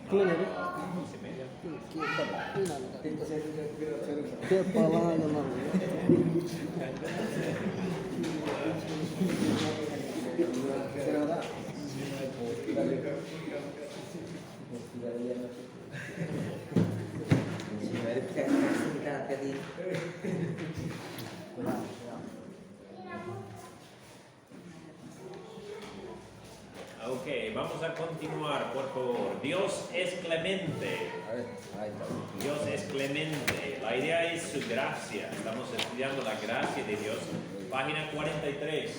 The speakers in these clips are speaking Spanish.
Tiene. 11:30. Qué palabra, no. Ok, vamos a continuar, por favor. Dios es clemente. Dios es clemente. La idea es su gracia. Estamos estudiando la gracia de Dios. Página 43.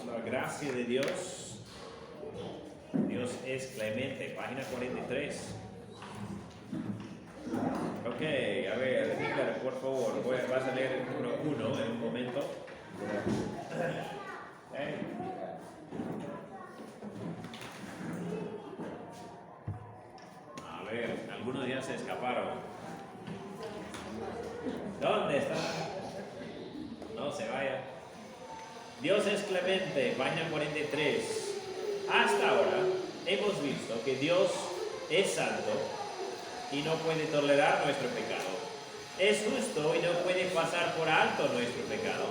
La gracia de Dios. Dios es clemente. Página 43. Ok, a ver, Hitler, por favor, vas a leer el número 1 en un momento. A ver, algunos ya se escaparon. ¿Dónde está? No se vaya. Dios es clemente, página 43. Hasta ahora hemos visto que Dios es santo y no puede tolerar nuestro pecado. Es justo y no puede pasar por alto nuestro pecado.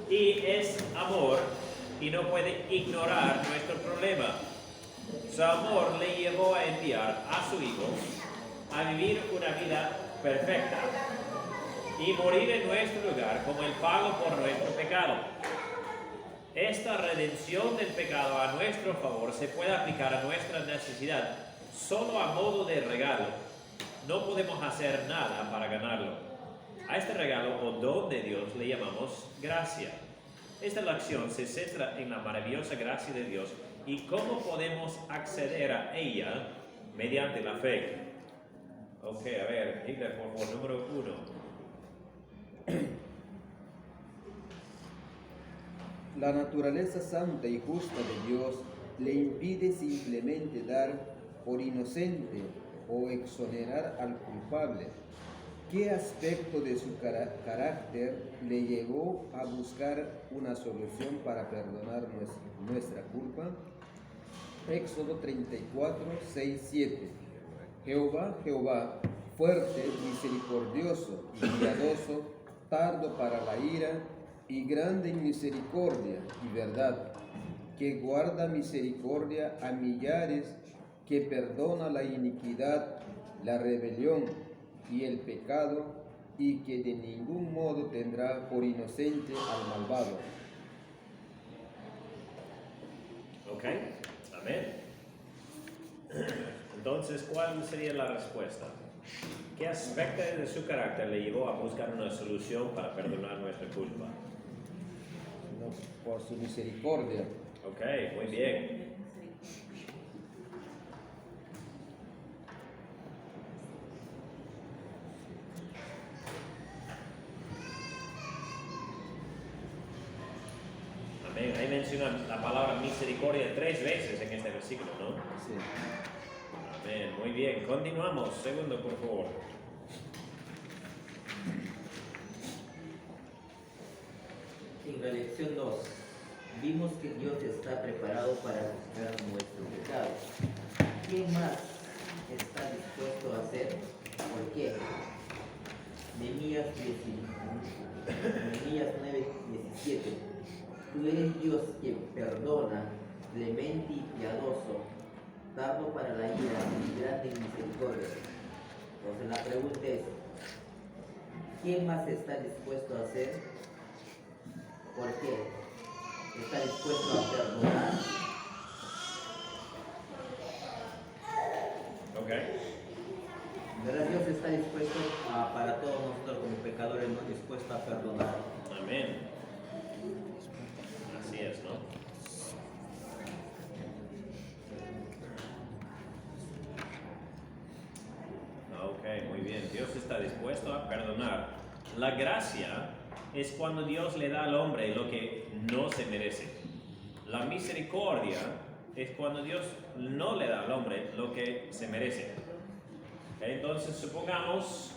Y es amor y no puede ignorar nuestro problema. Su amor le llevó a enviar a su Hijo a vivir una vida perfecta y morir en nuestro lugar como el pago por nuestro pecado. Esta redención del pecado a nuestro favor se puede aplicar a nuestra necesidad solo a modo de regalo. No podemos hacer nada para ganarlo. A este regalo o don de Dios le llamamos gracia. Esta lección se centra en la maravillosa gracia de Dios y cómo podemos acceder a ella mediante la fe. Ok, a ver, Hitler, por favor, número 1. La naturaleza santa y justa de Dios le impide simplemente dar por inocente o exonerar al culpable. ¿Qué aspecto de su carácter le llevó a buscar una solución para perdonar nuestra culpa? Éxodo 34, 6, 7. Jehová, fuerte, misericordioso y piadoso, tardo para la ira y grande en misericordia y verdad, que guarda misericordia a millares, que perdona la iniquidad, la rebelión y el pecado, y que de ningún modo tendrá por inocente al malvado. Ok, amén. Entonces, ¿cuál sería la respuesta? ¿Qué aspecto de su carácter le llevó a buscar una solución para perdonar nuestra culpa? Por su misericordia. Ok, muy bien. Amén. Ahí menciona la palabra misericordia 3 veces en este versículo, ¿no? Sí. Amén. Muy bien. Continuamos. Segundo, por favor. En la lección 2, vimos que Dios está preparado para juzgar nuestro pecado. ¿Qué más está dispuesto a hacer? ¿Por qué? Nehemías 9:17. Tú eres Dios que perdona, clemente y piadoso, tardo para la ira y grande en misericordia. Entonces la pregunta es, ¿qué más está dispuesto a hacer? ¿Por qué? ¿Está dispuesto a perdonar? Ok. ¿Verdad? Dios está dispuesto para todos nosotros como pecadores, no dispuesto a perdonar. Amén. Así es, ¿no? Ok, muy bien. Dios está dispuesto a perdonar. La gracia es cuando Dios le da al hombre lo que no se merece. La misericordia es cuando Dios no le da al hombre lo que se merece. Okay, entonces supongamos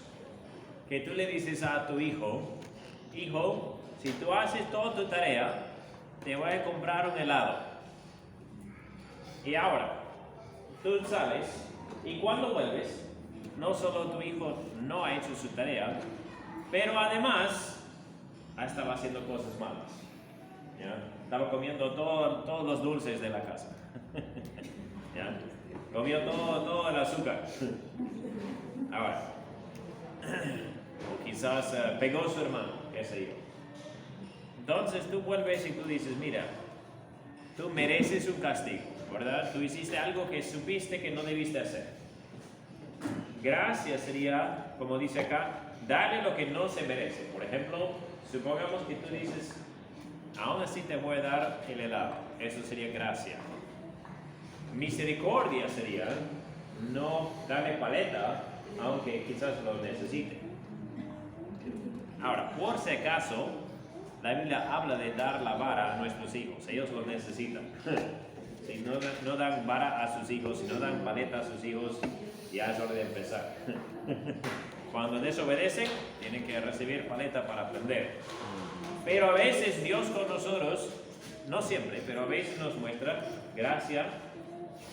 que tú le dices a tu hijo, hijo, si tú haces toda tu tarea, te voy a comprar un helado. Y ahora, tú sales y cuando vuelves, no solo tu hijo no ha hecho su tarea, pero además estaba haciendo cosas malas. ¿Ya? Estaba comiendo todos los dulces de la casa. ¿Ya? Comió todo el azúcar. Ahora, o quizás pegó a su hermano, qué sé yo. Entonces tú vuelves y tú dices, mira, tú mereces un castigo, ¿verdad? Tú hiciste algo que supiste que no debiste hacer. Gracia sería, como dice acá, darle lo que no se merece. Por ejemplo, supongamos que tú dices, aún así te voy a dar el helado. Eso sería gracia. Misericordia sería no darle paleta, aunque quizás lo necesite. Ahora, por si acaso, la Biblia habla de dar la vara a nuestros hijos. Ellos lo necesitan. Si no dan vara a sus hijos, si no dan paleta a sus hijos, ya es hora de empezar. Cuando desobedecen, tienen que recibir paleta para aprender. Pero a veces Dios con nosotros, no siempre, pero a veces nos muestra gracia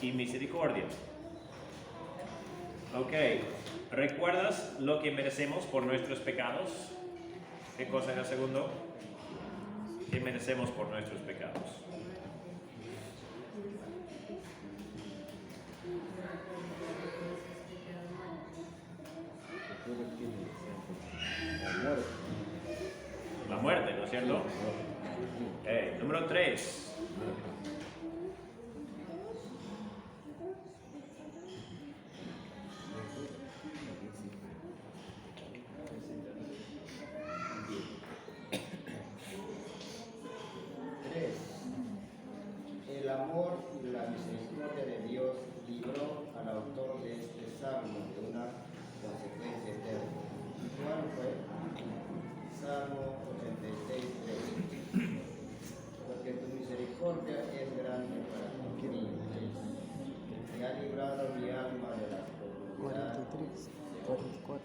y misericordia. Ok, ¿recuerdas lo que merecemos por nuestros pecados? ¿Qué cosa era segundo? ¿Qué merecemos por nuestros pecados? La muerte, ¿no es cierto? Número 3. El amor y la misericordia de Dios libró al autor de este salmo de una consecuencia eterna. ¿Cuál fue? Salmo 86:3. Porque tu misericordia es grande para conmigo. Me ha librado mi alma de la profundidad. 43, 44.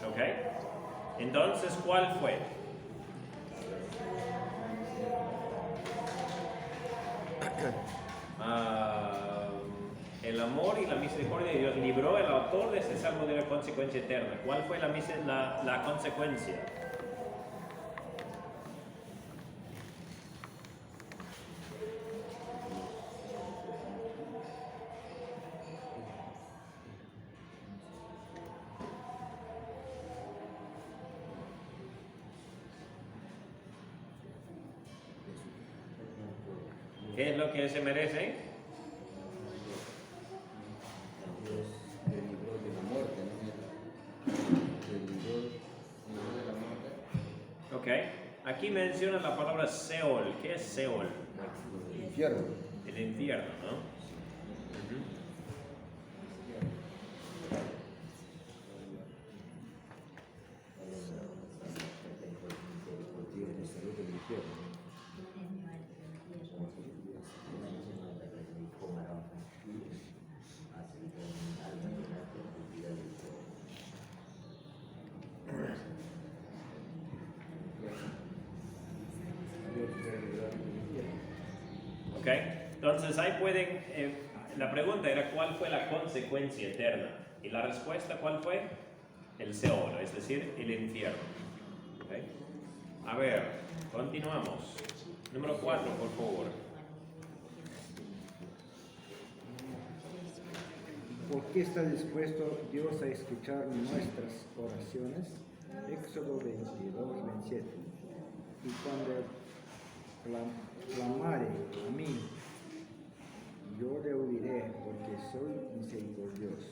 Ok. Entonces, ¿cuál fue? El amor y la misericordia de Dios libró al autor de ese salmo de la consecuencia eterna. ¿Cuál fue la consecuencia? ¿Qué es lo que se merece? Dios le libró de la muerte, ¿no? Le libró de la muerte. Ok. Aquí menciona la palabra Seol. ¿Qué es Seol? Infierno. El infierno, ¿no? Ujú. Ok, entonces ahí pueden, la pregunta era cuál fue la consecuencia eterna y la respuesta cuál fue, el Seol, es decir, el infierno. Okay. A ver, continuamos. Número 4, por favor. ¿Por qué está dispuesto Dios a escuchar nuestras oraciones? Éxodo 22:27. Y cuando clamare a mí, yo le oiré, porque soy misericordioso.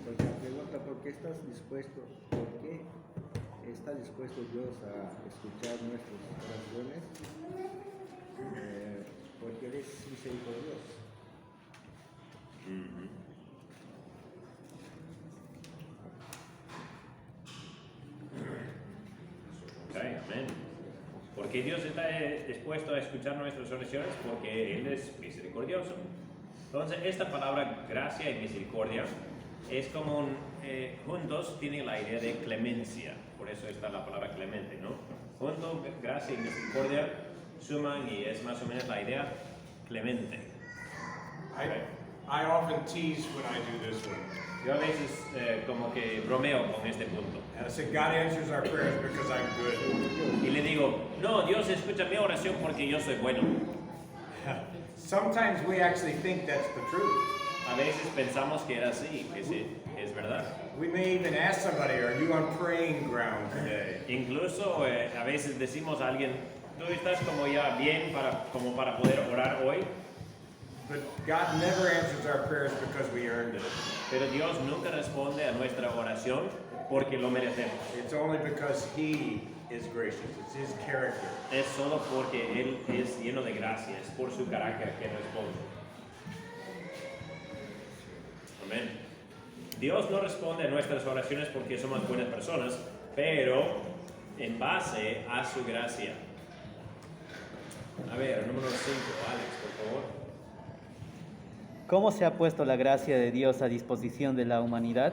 Porque la pregunta, ¿por qué está dispuesto Dios a escuchar nuestras oraciones? Porque Él es misericordioso. Amén. Porque Dios está dispuesto a escuchar nuestras oraciones porque Él es misericordioso. Entonces, esta palabra gracia y misericordia es como juntos tiene la idea de clemencia. Por eso está la palabra clemente, ¿no? Juntos, gracia y misericordia suman y es más o menos la idea clemente. I often tease when I do this one. Yo a veces como que bromeo con este punto. And I say, God answers our prayers because I'm good. Y le digo, no, Dios escucha mi oración porque yo soy bueno. Sometimes we actually think that's the truth. A veces pensamos que era así, que sí, es verdad. We may even ask somebody, are you on praying ground today? Incluso a veces decimos a alguien, tú estás como ya bien como para poder orar hoy, But God never answers our prayers because we earned it. pero Dios nunca responde a nuestra oración porque lo merecemos. It's only because He is gracious. It's His character. Es solo porque Él es lleno de gracia, es por su carácter que responde. Amén. Dios no responde a nuestras oraciones porque somos buenas personas, pero en base a su gracia. A ver, número 5, Alex, por favor. ¿Cómo se ha puesto la gracia de Dios a disposición de la humanidad?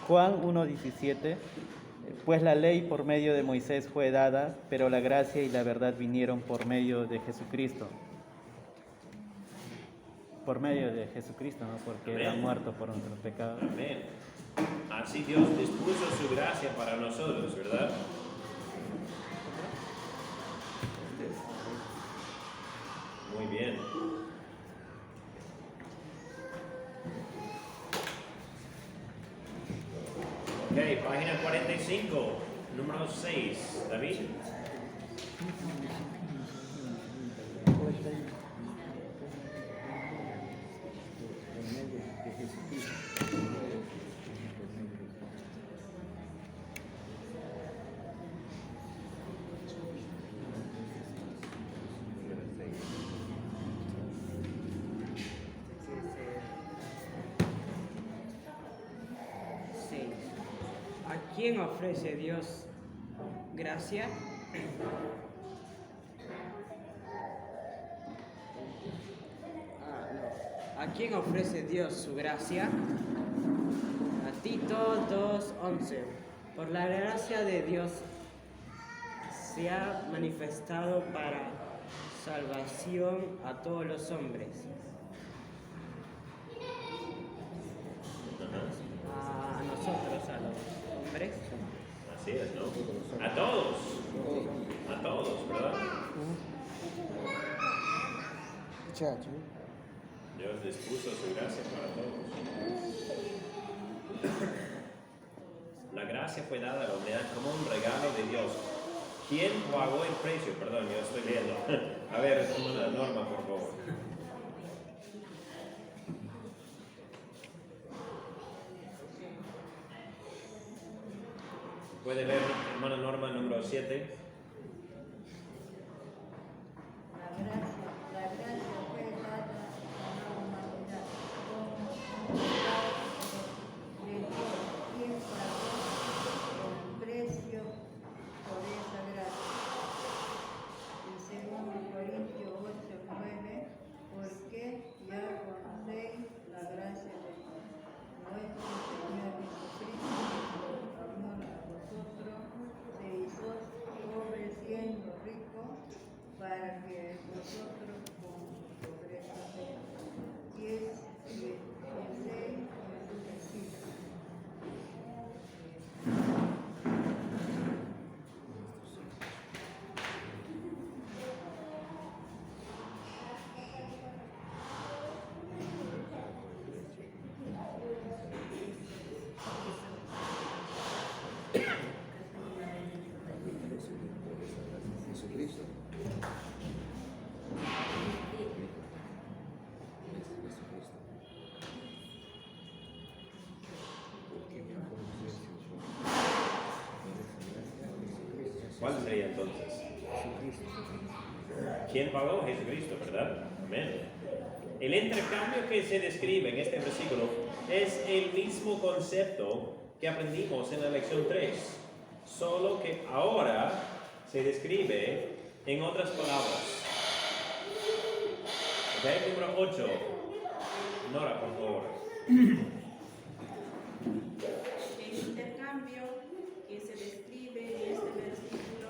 Juan 1:17. Pues la ley por medio de Moisés fue dada, pero la gracia y la verdad vinieron por medio de Jesucristo. Por medio de Jesucristo, ¿no? Porque era Amén. muerto por nuestros pecados. Amén. Así Dios dispuso su gracia para nosotros, ¿verdad? Muy bien. Ok, página 45, número 6, David. Por medio de Jesucristo. ¿A quién ofrece Dios gracia? ¿A quién ofrece Dios su gracia? A Tito 2:11. Por la gracia de Dios se ha manifestado para salvación a todos los hombres. A nosotros, a los hombres. Así es, ¿no? A todos. A todos, ¿verdad? Muchacho. Dios dispuso su gracia para todos. La gracia fue dada a la humanidad como un regalo de Dios. ¿Quién pagó el precio? Perdón, yo estoy leyendo. A ver, toma la norma, por favor. Puede ver, hermana Norma, número 7. La gracia fue dada a la humanidad como un regalo de Dios, quien pagó el precio por esa gracia. En 2 Corintios 8:9, porque ya conocéis la gracia de nuestro Señor Jesucristo, por amor a vosotros, se hizo pobre siendo rico, para que vosotros con pobreza y es que penséis en Jesucristo. Jesucristo. ¿Cuál sería entonces? ¿Quién pagó? Jesucristo, ¿verdad? Amén. El intercambio que se describe en este versículo es el mismo concepto que aprendimos en la lección 3, solo que ahora se describe en otras palabras. Ok, número 8. Nora, por favor. El intercambio que se describe en este versículo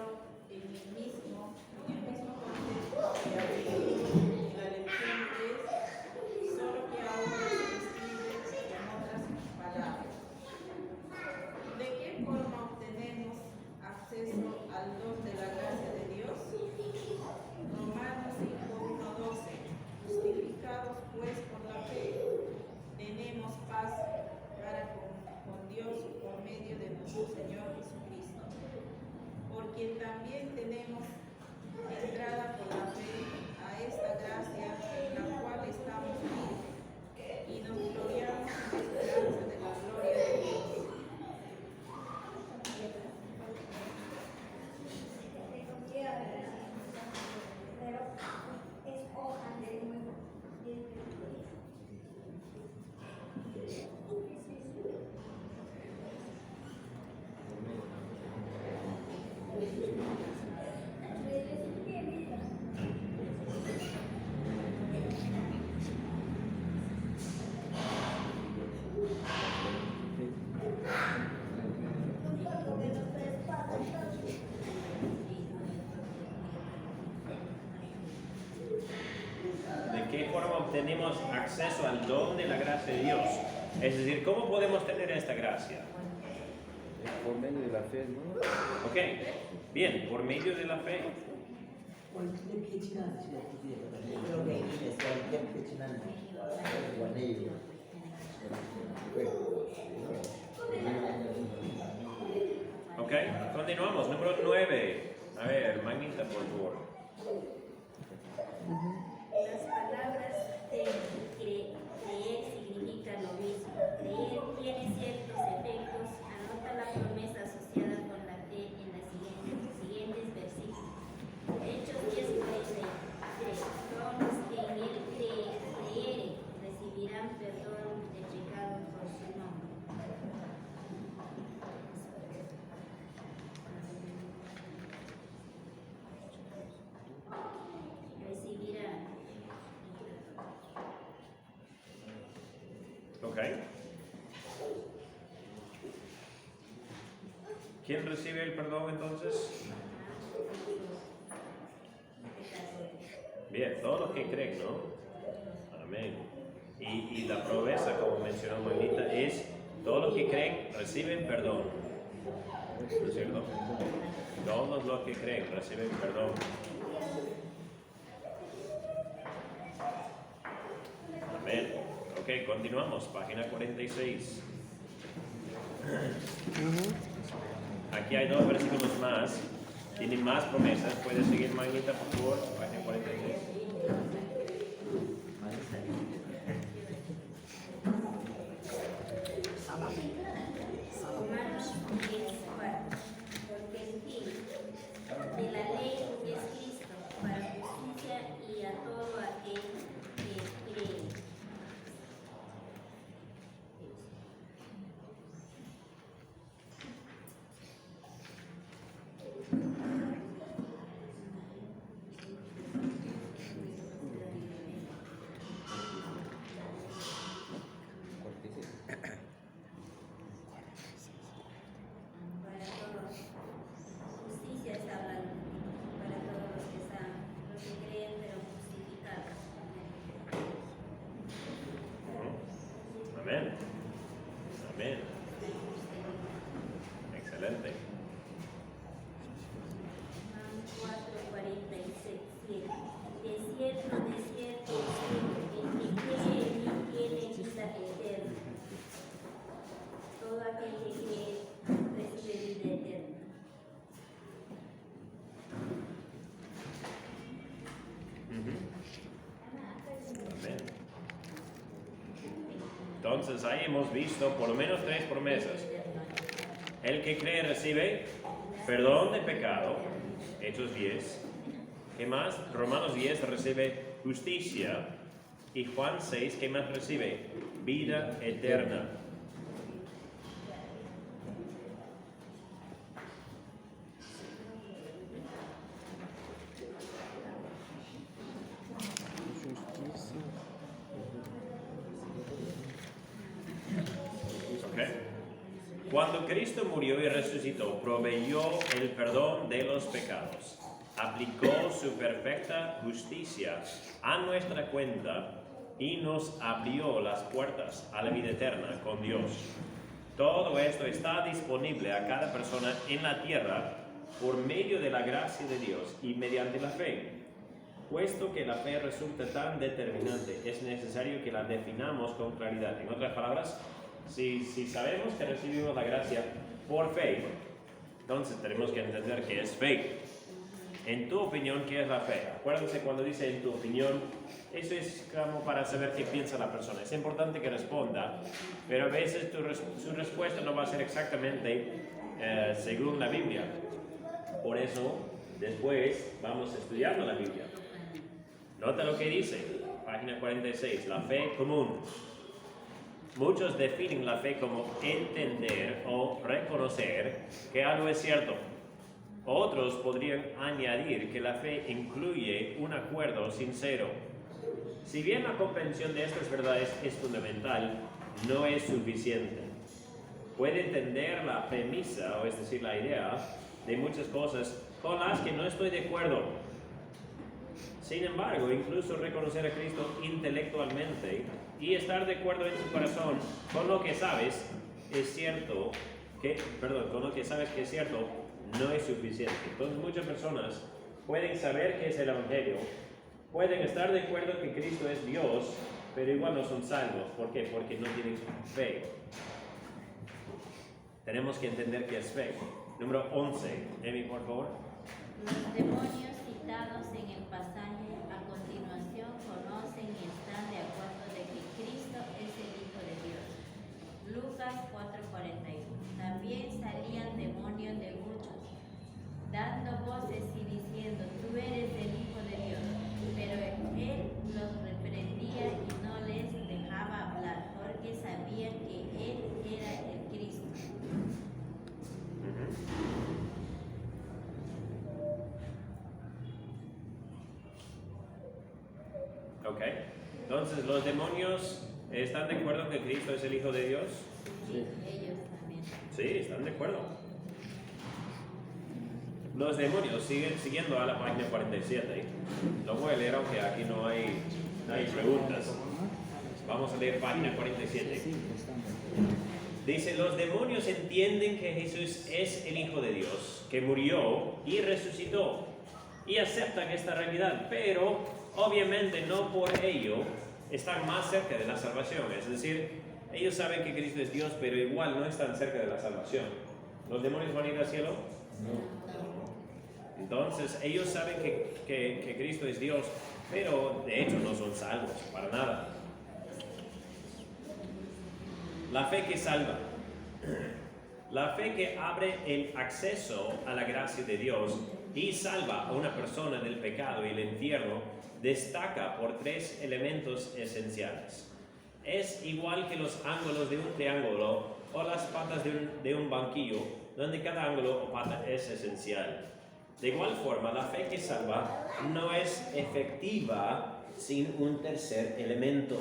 en el mismo contexto que en la lección 3, solo que ahora se describe en otras palabras. ¿De qué forma obtenemos acceso al don de la gracia de Dios? Romanos 5:1-12. Justificados pues por la fe, tenemos paz para con Dios por medio de nuestro Señor Jesucristo, por quien también tenemos entrada por la fe a esta gracia en la cual estamos firmes y nos gloriamos en la esperanza de la gloria de Dios. ¿De qué forma obtenemos acceso al don de la gracia de Dios? Es decir, ¿cómo podemos tener esta gracia? Por medio de la fe, ¿no? Ok, bien, por medio de la fe. Ok, continuamos. Número 9. A ver, Magnita, por favor. Las palabras creer significa lo mismo. Creer tiene ciertos efectos. Anota la promesa asociada con la fe en los siguientes versículos. Hechos 10:43. Todos los que en él creyeren recibirán perdón de pecado por su nombre. Recibirán. Ok. ¿Quién recibe el perdón entonces? Bien, todos los que creen, ¿no? Amén. Y la promesa, como mencionó Magnita, es todos los que creen reciben perdón. ¿No es cierto? Todos los que creen reciben perdón. Amén. Ok, continuamos. Página 46. Aquí hay 2 versículos más. Tienen más promesas. ¿Puede seguir, Magnita, por favor? Página 46. Romanos 10:4. Porque el fin de la ley es Cristo para justicia y a todo aquel que cree. Para todos. Justicia está hablando. Para todos los que están, los que creen pero justificados. Amén. Amén. Excelente. Juan 4:47. De cierto, el que cree en mí tiene vida eterna. Todo aquel que cree recibe vida eterna. Amén. Entonces ahí hemos visto por lo menos 3 promesas. El que cree recibe perdón de pecado, Hechos 10. ¿Qué más? Romanos 10 recibe justicia. Y Juan 6, ¿qué más recibe? Vida eterna. ¿Ok? Cuando Cristo murió y resucitó, proveyó el perdón de los pecados, aplicó su perfecta justicia a nuestra cuenta y nos abrió las puertas a la vida eterna con Dios. Todo esto está disponible a cada persona en la tierra por medio de la gracia de Dios y mediante la fe. Puesto que la fe resulta tan determinante, es necesario que la definamos con claridad. En otras palabras, si sabemos que recibimos la gracia por fe, entonces tenemos que entender qué es fe. En tu opinión, ¿qué es la fe? Acuérdense cuando dice en tu opinión, eso es como para saber qué piensa la persona. Es importante que responda, pero a veces su respuesta no va a ser exactamente según la Biblia. Por eso, después vamos estudiando la Biblia. Nota lo que dice, página 46, la fe común. Muchos definen la fe como entender o reconocer que algo es cierto. Otros podrían añadir que la fe incluye un acuerdo sincero. Si bien la comprensión de estas verdades es fundamental, no es suficiente. Puede entender la premisa, o es decir, la idea, de muchas cosas con las que no estoy de acuerdo. Sin embargo, incluso reconocer a Cristo intelectualmente y estar de acuerdo en tu corazón con lo que sabes con lo que sabes que es cierto, no es suficiente. Entonces muchas personas pueden saber qué es el Evangelio, pueden estar de acuerdo que Cristo es Dios, pero igual no son salvos. ¿Por qué? Porque no tienen fe. Tenemos que entender qué es fe. Número 11. Emi, por favor. Los demonios citados en el pasaje a continuación conocen y están de acuerdo de que Cristo es el Hijo de Dios. Lucas 4:41. También salían demonios de muchos, dando voces y diciendo, tú eres el Hijo de Dios. Pero él los reprendía y no les dejaba hablar, porque sabían que él era el Cristo. Ok, entonces los demonios están de acuerdo que Cristo es el Hijo de Dios. Sí, ellos también. Sí, están de acuerdo. Los demonios siguen siguiendo a la página 47. Lo voy a leer aunque aquí no hay preguntas. Vamos a leer página 47. Dice, los demonios entienden que Jesús es el Hijo de Dios, que murió y resucitó, y aceptan esta realidad, pero obviamente no por ello están más cerca de la salvación. Es decir, ellos saben que Cristo es Dios, pero igual no están cerca de la salvación. ¿Los demonios van a ir al cielo? No. Entonces, ellos saben que Cristo es Dios, pero de hecho no son salvos, para nada. La fe que salva. La fe que abre el acceso a la gracia de Dios y salva a una persona del pecado y el infierno destaca por tres elementos esenciales. Es igual que los ángulos de un triángulo o las patas de un banquillo, donde cada ángulo o pata es esencial. De igual forma, la fe que salva no es efectiva sin un tercer elemento.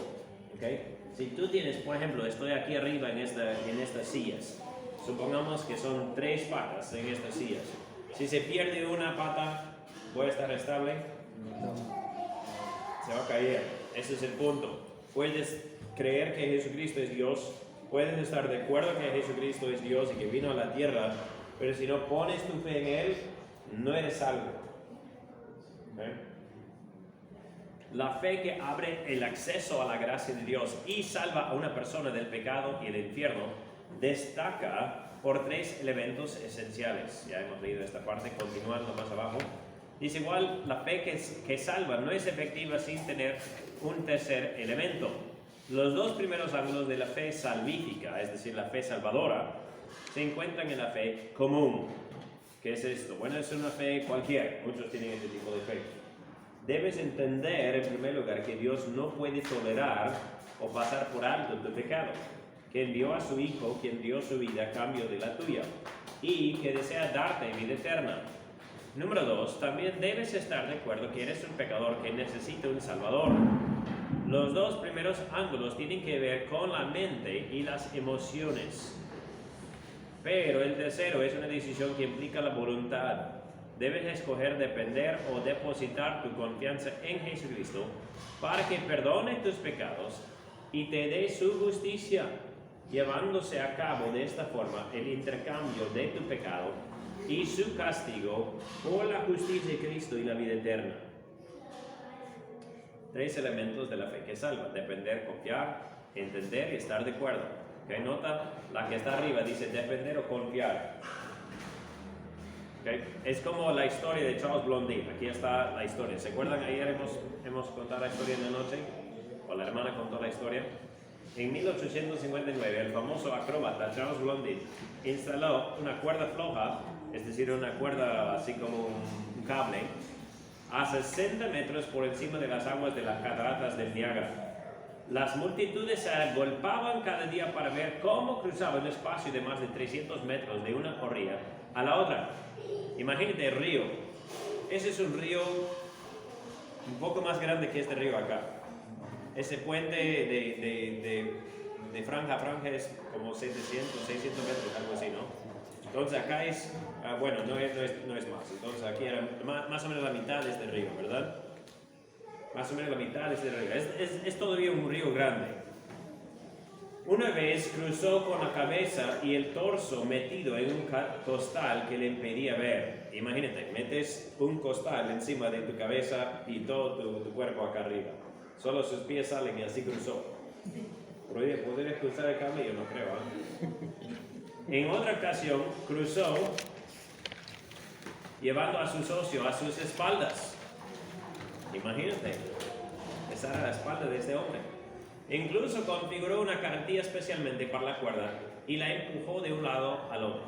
¿Okay? Si tú tienes, por ejemplo, estoy aquí arriba en estas sillas. Supongamos que son 3 patas en estas sillas. Si se pierde una pata, ¿puede estar estable? No. Se va a caer. Ese es el punto. Puedes creer que Jesucristo es Dios. Puedes estar de acuerdo que Jesucristo es Dios y que vino a la tierra. Pero si no pones tu fe en Él, no eres salvo. ¿Okay? La fe que abre el acceso a la gracia de Dios y salva a una persona del pecado y el infierno destaca por 3 elementos esenciales. Ya hemos leído esta parte, continuando más abajo. Dice igual, la fe que salva no es efectiva sin tener un tercer elemento. Los 2 primeros ángulos de la fe salvífica, es decir, la fe salvadora, se encuentran en la fe común. ¿Qué es esto? Bueno, es una fe cualquiera. Muchos tienen este tipo de fe. Debes entender, en primer lugar, que Dios no puede tolerar o pasar por alto tu pecado, que envió a su Hijo, quien dio su vida a cambio de la tuya, y que desea darte vida eterna. Número 2, también debes estar de acuerdo que eres un pecador que necesita un Salvador. Los dos primeros ángulos tienen que ver con la mente y las emociones. Pero el tercero es una decisión que implica la voluntad. Debes escoger depender o depositar tu confianza en Jesucristo para que perdone tus pecados y te dé su justicia, llevándose a cabo de esta forma el intercambio de tu pecado y su castigo por la justicia de Cristo y la vida eterna. 3 elementos de la fe que salvan: depender, confiar, entender y estar de acuerdo. ¿Okay? Nota, la que está arriba dice depender o confiar. ¿Okay? Es como la historia de Charles Blondin. Aquí está la historia. ¿Se acuerdan? Ayer hemos contado la historia en la noche, o la hermana contó la historia. En 1859, el famoso acróbata Charles Blondin instaló una cuerda floja, es decir, una cuerda así como un cable, a 60 metros por encima de las aguas de las cataratas del Niágara. Las multitudes se agolpaban cada día para ver cómo cruzaba un espacio de más de 300 metros de una orilla a la otra. Imagínate el río. Ese es un río un poco más grande que este río acá. Ese puente de franja a franja es como 700, 600 metros, algo así, ¿no? Entonces acá es, bueno, no es más. Entonces aquí era más o menos la mitad de este río, ¿verdad? Más o menos la mitad de este río. Es todavía un río grande. Una vez cruzó con la cabeza y el torso metido en un costal que le impedía ver. Imagínate, metes un costal encima de tu cabeza y todo tu cuerpo acá arriba. Solo sus pies salen y así cruzó. ¿Podría cruzar el camello? No creo, ¿eh? En otra ocasión cruzó llevando a su socio a sus espaldas. Imagínate, esa era la espalda de este hombre. Incluso configuró una carretilla especialmente para la cuerda y la empujó de un lado al otro.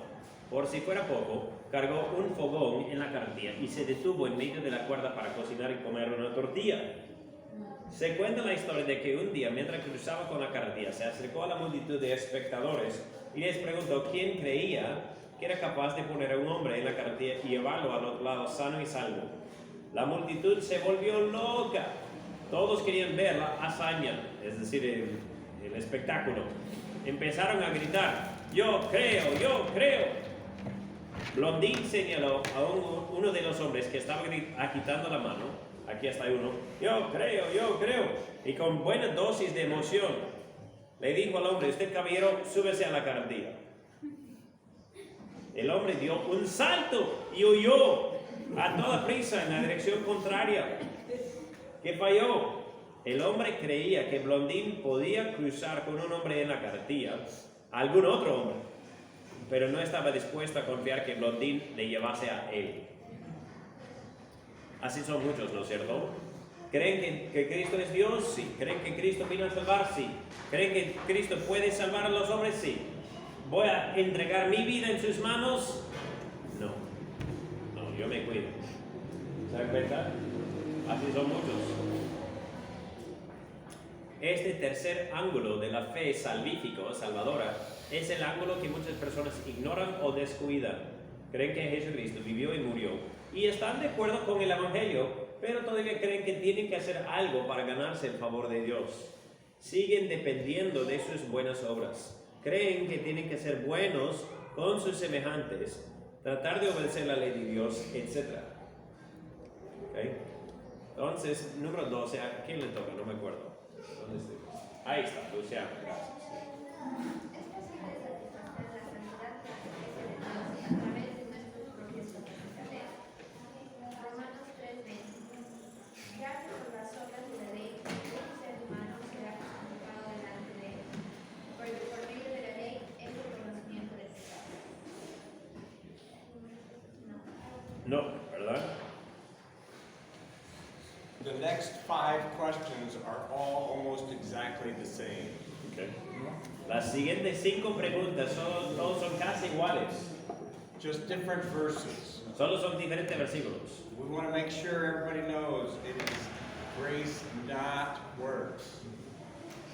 Por si fuera poco, cargó un fogón en la carretilla y se detuvo en medio de la cuerda para cocinar y comer una tortilla. Se cuenta la historia de que un día, mientras cruzaba con la carretilla, se acercó a la multitud de espectadores y les preguntó quién creía que era capaz de poner a un hombre en la carretilla y llevarlo al otro lado sano y salvo. La multitud se volvió loca. Todos querían ver la hazaña, es decir, el espectáculo. Empezaron a gritar: yo creo, yo creo. Blondin señaló a uno de los hombres que estaba agitando la mano. Aquí está uno: yo creo, yo creo. Y con buena dosis de emoción le dijo al hombre: usted, caballero, súbese a la carretilla. El hombre dio un salto y huyó a toda prisa en la dirección contraria. ¿Qué falló? El hombre creía que Blondin podía cruzar con un hombre en la carretilla, algún otro hombre, pero no estaba dispuesto a confiar que Blondin le llevase a él. Así son muchos, ¿no es cierto? ¿Creen que Cristo es Dios? Sí. ¿Creen que Cristo vino a salvar? Sí. ¿Creen que Cristo puede salvar a los hombres? Sí. ¿Voy a entregar mi vida en sus manos? No. No, yo me cuido. ¿Se dan cuenta? Así son muchos. Este tercer ángulo de la fe salvífica o salvadora es el ángulo que muchas personas ignoran o descuidan. Creen que Jesucristo vivió y murió y están de acuerdo con el Evangelio, pero todavía creen que tienen que hacer algo para ganarse el favor de Dios. Siguen dependiendo de sus buenas obras. Creen que tienen que ser buenos con sus semejantes, tratar de obedecer la ley de Dios, etc. ¿Okay? Entonces, número 12, ¿a quién le toca? No me acuerdo. ¿Dónde estoy? Ahí está, Luciano, gracias. No, ¿verdad? The next 5 questions are all almost exactly the same. Okay. Las siguientes 5 preguntas todos son casi iguales. Just different verses. Solo son diferentes versículos. We want to make sure everybody knows it is grace, not works.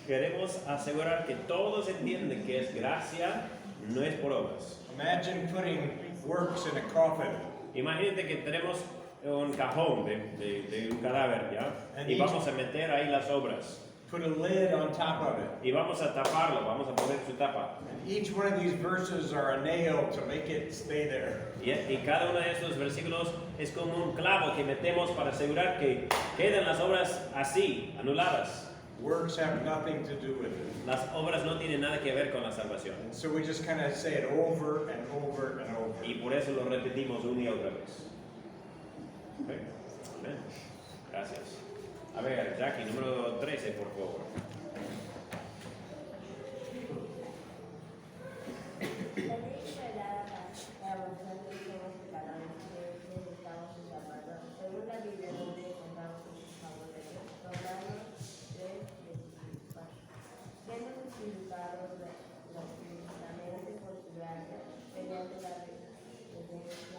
Queremos asegurar que todos entienden que es gracia, no es por obras. Imagine putting works in a coffin. Imagínate que tenemos un cajón de un cadáver, ¿ya? Y vamos a meter ahí las obras. put a lid on top of it. Y vamos a taparlo, vamos a poner su tapa. And each one of these verses are a nail to make it stay there. Y cada uno de estos versículos es como un clavo que metemos para asegurar que queden las obras así, anuladas. Works have nothing to do with it. Las obras no tienen nada que ver con la salvación. And so we just kind of say it over and over and over. Y por eso lo repetimos una y otra vez. Ok, amén. Gracias. A ver, Jackie, número 13, por favor. La ley revelada para avanzar que somos pecadores, que necesitamos un salvador. Según la Biblia, donde encontramos el favor de Dios. Romanos 3:24. Siendo justificados gratuitamente por su gracia, mediante la redención de Cristo.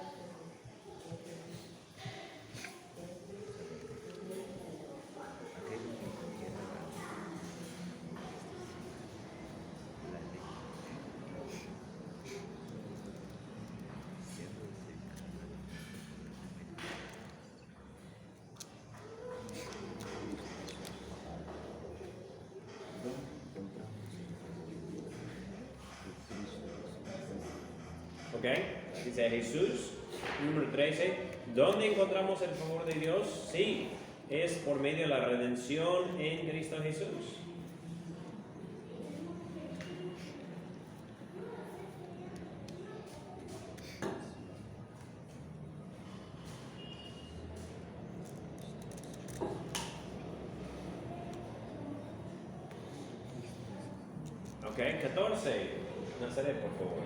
Ok, dice Jesús, número 13. ¿Dónde encontramos el favor de Dios? Sí, es por medio de la redención en Cristo Jesús. Ok, 14. Nazaret, por favor.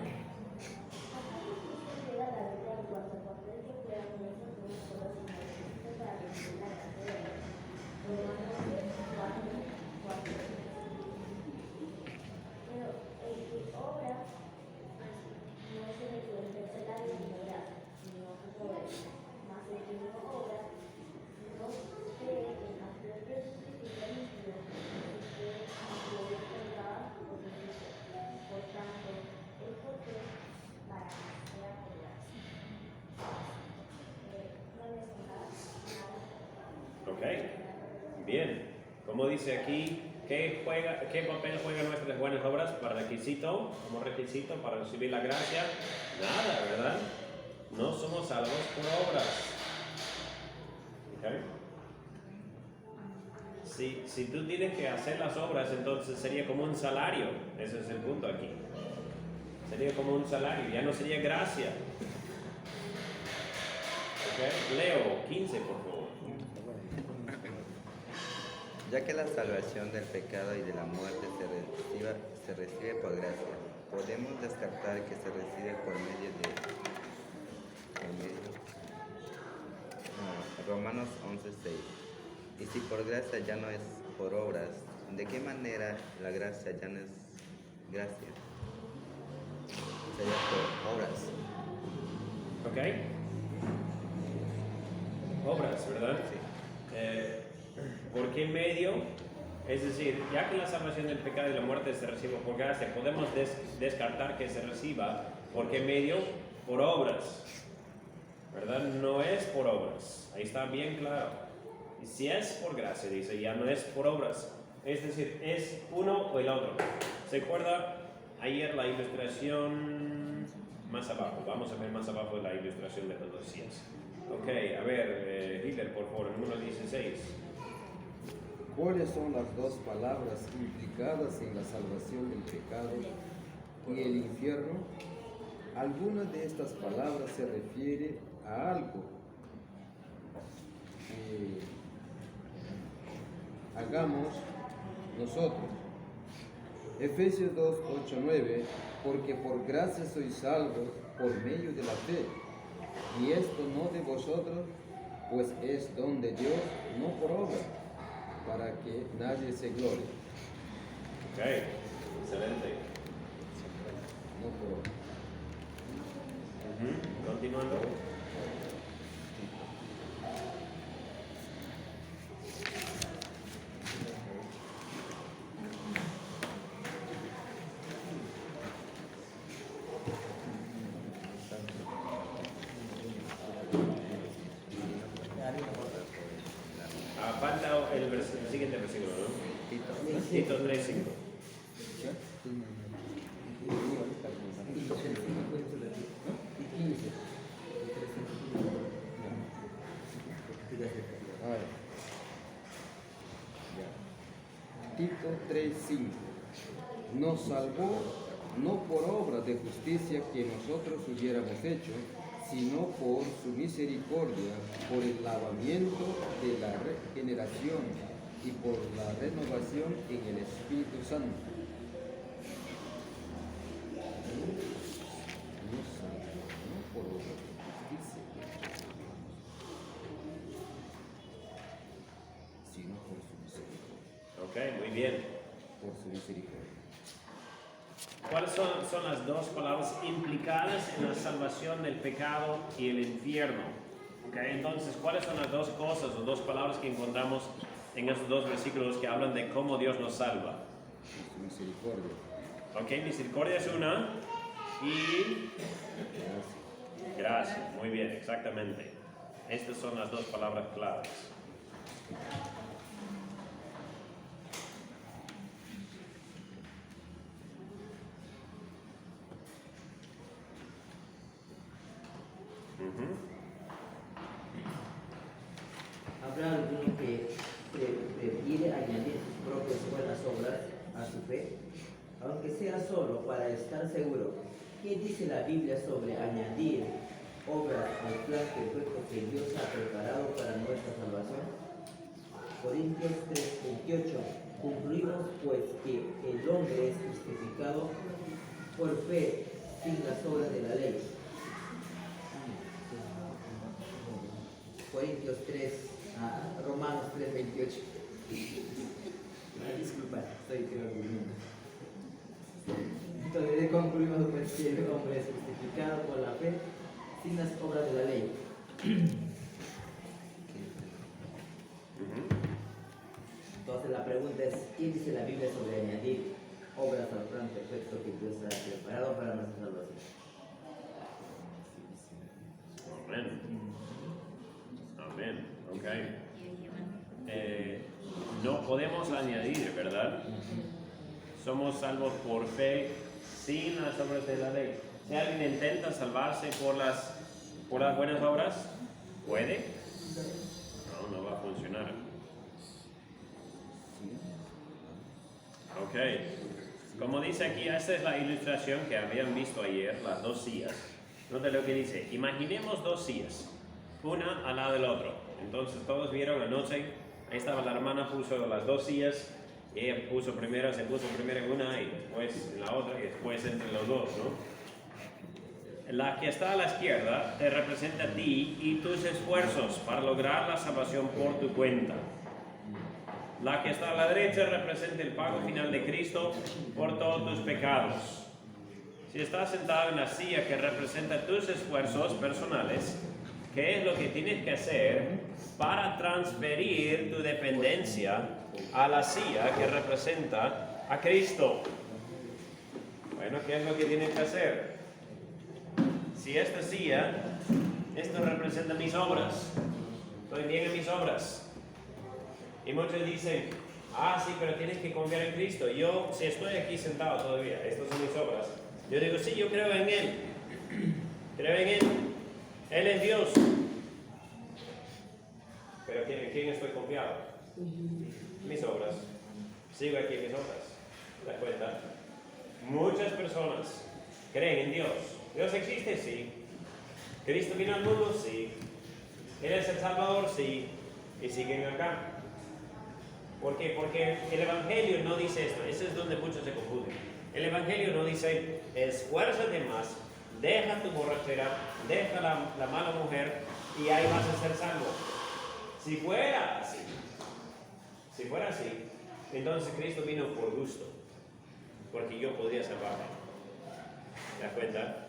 Ok, bien. Como dice aquí, ¿qué papel juegan nuestras buenas obras como requisito para recibir la gracia? Nada, ¿verdad? No somos salvos por obras. Okay. Si tú tienes que hacer las obras, entonces sería como un salario. Ese es el punto aquí. Sería como un salario, ya no sería gracia. Okay. Leo 15, por favor. Ya que la salvación del pecado y de la muerte se recibe por gracia, podemos descartar que se recibe por medio de Romanos 11:6. Y si por gracia ya no es por obras, ¿de qué manera la gracia ya no es gracia? Sería por obras. Ok. Obras, ¿verdad? Sí. ¿Por qué medio? Es decir, ya que la salvación del pecado y la muerte se recibe por gracia, podemos descartar que se reciba. ¿Por qué medio? Por obras. ¿Verdad? No es por obras. Ahí está bien claro. Y si es por gracia, dice, ya no es por obras. Es decir, es uno o el otro. ¿Se acuerda ayer la ilustración más abajo? Vamos a ver más abajo la ilustración de los dos días. Ok, a ver, Hitler, por favor, número 16. ¿Cuáles son las dos palabras implicadas en la salvación del pecado y el infierno? Alguna de estas palabras se refiere a algo que hagamos nosotros. Efesios 2, 8, 9, porque por gracia sois salvos por medio de la fe, y esto no de vosotros, pues es don de Dios, no por obra, para que nadie se glorie. Ok, excelente. No por obra. Continuando. Falta el siguiente versículo, ¿no? Tito 3:5. A ver. Tito 3:5. Nos salvó no por obras de justicia que nosotros hubiéramos hecho, sino por su misericordia, por el lavamiento de la regeneración y por la renovación en el Espíritu Santo. Nos salvó no por obras de justicia, sino por su misericordia. Ok, muy bien. Por su misericordia. ¿Cuáles son las dos palabras implicadas en la salvación del pecado y el infierno? Okay, entonces, ¿cuáles son las dos cosas o dos palabras que encontramos en esos dos versículos que hablan de cómo Dios nos salva? Misericordia. Ok, misericordia es una y gracias. Muy bien, exactamente. Estas son las dos palabras claves. Habrá alguno que prefiere añadir sus propias buenas obras a su fe, aunque sea solo para estar seguro. ¿Qué dice la Biblia sobre añadir obras al plan perfecto que Dios ha preparado para nuestra salvación? Corintios 3:28. Concluimos pues que el hombre es justificado por fe sin las obras de la ley. Corintios 3, Romanos 3:28. Disculpa, estoy durmiendo. Entonces concluimos pues que el hombre es justificado por la fe sin las obras de la ley. Entonces la pregunta es, ¿qué dice la Biblia sobre añadir obras al plan perfecto que Dios ha preparado para nuestra salvación? Amén. Amén. Ok. No podemos añadir, ¿verdad? Somos salvos por fe sin las obras de la ley. Si alguien intenta salvarse por las buenas obras, ¿puede? No va a funcionar. Ok. Como dice aquí, esta es la ilustración que habían visto ayer, las dos sillas. Nota lo que dice. Imaginemos dos sillas, una al lado del otro. Entonces todos vieron anoche, ahí estaba la hermana, puso las dos sillas, y ella se puso primero en una y después en la otra y después entre los dos, ¿no? La que está a la izquierda te representa a ti y tus esfuerzos para lograr la salvación por tu cuenta. La que está a la derecha representa el pago final de Cristo por todos tus pecados. Si estás sentado en la silla que representa tus esfuerzos personales, ¿qué es lo que tienes que hacer para transferir tu dependencia a la silla que representa a Cristo? Bueno, ¿qué es lo que tienes que hacer? Si esta silla, esto representa mis obras, estoy bien en mis obras. Y muchos dicen, sí, pero tienes que confiar en Cristo. Yo, si estoy aquí sentado todavía, estas son mis obras. Yo digo, sí, yo creo en Él. Creo en Él. Él es Dios. Pero ¿en quién estoy confiado? Mis obras. Sigo aquí en mis obras. ¿Te das cuenta? Muchas personas creen en Dios. ¿Dios existe? Sí. ¿Cristo vino al mundo? Sí. ¿Él es el Salvador? Sí. Y siguen acá. ¿Por qué? Porque el Evangelio no dice esto. Eso es donde muchos se confunden. El Evangelio no dice, esfuérzate más, deja tu borrachera, deja la mala mujer y ahí vas a ser salvo. Si fuera así, entonces Cristo vino por gusto, porque yo podría salvarme. ¿Te das cuenta?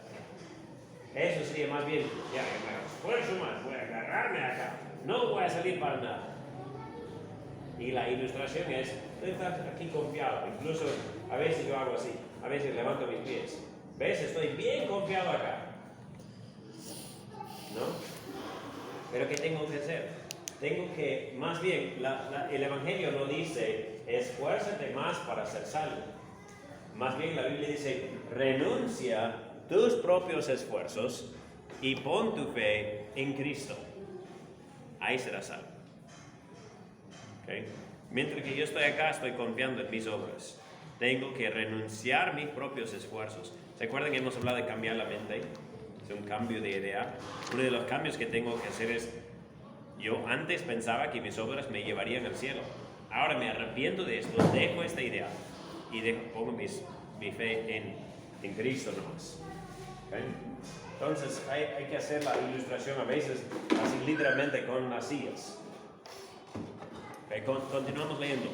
Eso sería más bien, ya me esfuerzo más, voy a agarrarme acá, no voy a salir para nada. Y la ilustración es, tú estás aquí confiado, incluso a veces yo hago así, a veces levanto mis pies. ¿Ves? Estoy bien confiado acá. ¿No? Pero ¿qué tengo que hacer? tengo que, más bien, el Evangelio no dice, esfuérzate más para ser salvo. Más bien la Biblia dice, renuncia tus propios esfuerzos y pon tu fe en Cristo. Ahí serás salvo. ¿Okay? Mientras que yo estoy acá, estoy confiando en mis obras. Tengo que renunciar mis propios esfuerzos. ¿Se acuerdan que hemos hablado de cambiar la mente? Es un cambio de idea. Uno de los cambios que tengo que hacer es, yo antes pensaba que mis obras me llevarían al cielo. Ahora me arrepiento de esto, dejo esta idea y pongo mi fe en Cristo nomás. ¿Okay? Entonces hay que hacer la ilustración a veces así literalmente con las sillas. Okay, continuamos leyendo.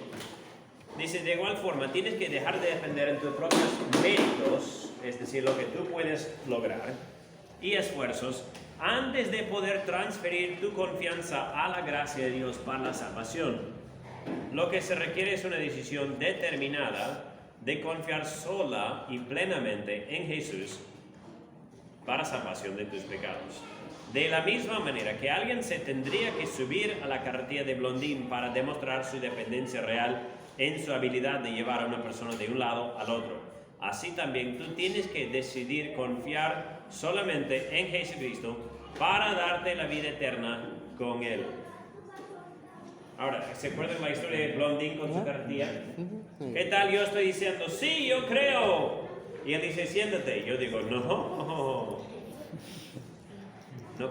Dice, de igual forma, tienes que dejar de depender en tus propios méritos, es decir, lo que tú puedes lograr, y esfuerzos, antes de poder transferir tu confianza a la gracia de Dios para la salvación. Lo que se requiere es una decisión determinada de confiar sola y plenamente en Jesús para salvación de tus pecados. De la misma manera que alguien se tendría que subir a la carretilla de Blondín para demostrar su dependencia real en su habilidad de llevar a una persona de un lado al otro. Así también tú tienes que decidir confiar solamente en Jesucristo para darte la vida eterna con Él. Ahora, ¿se acuerdan la historia de Blondín con su carretilla? ¿Qué tal yo estoy diciendo, sí, yo creo? Y él dice, siéntate. Y yo digo, no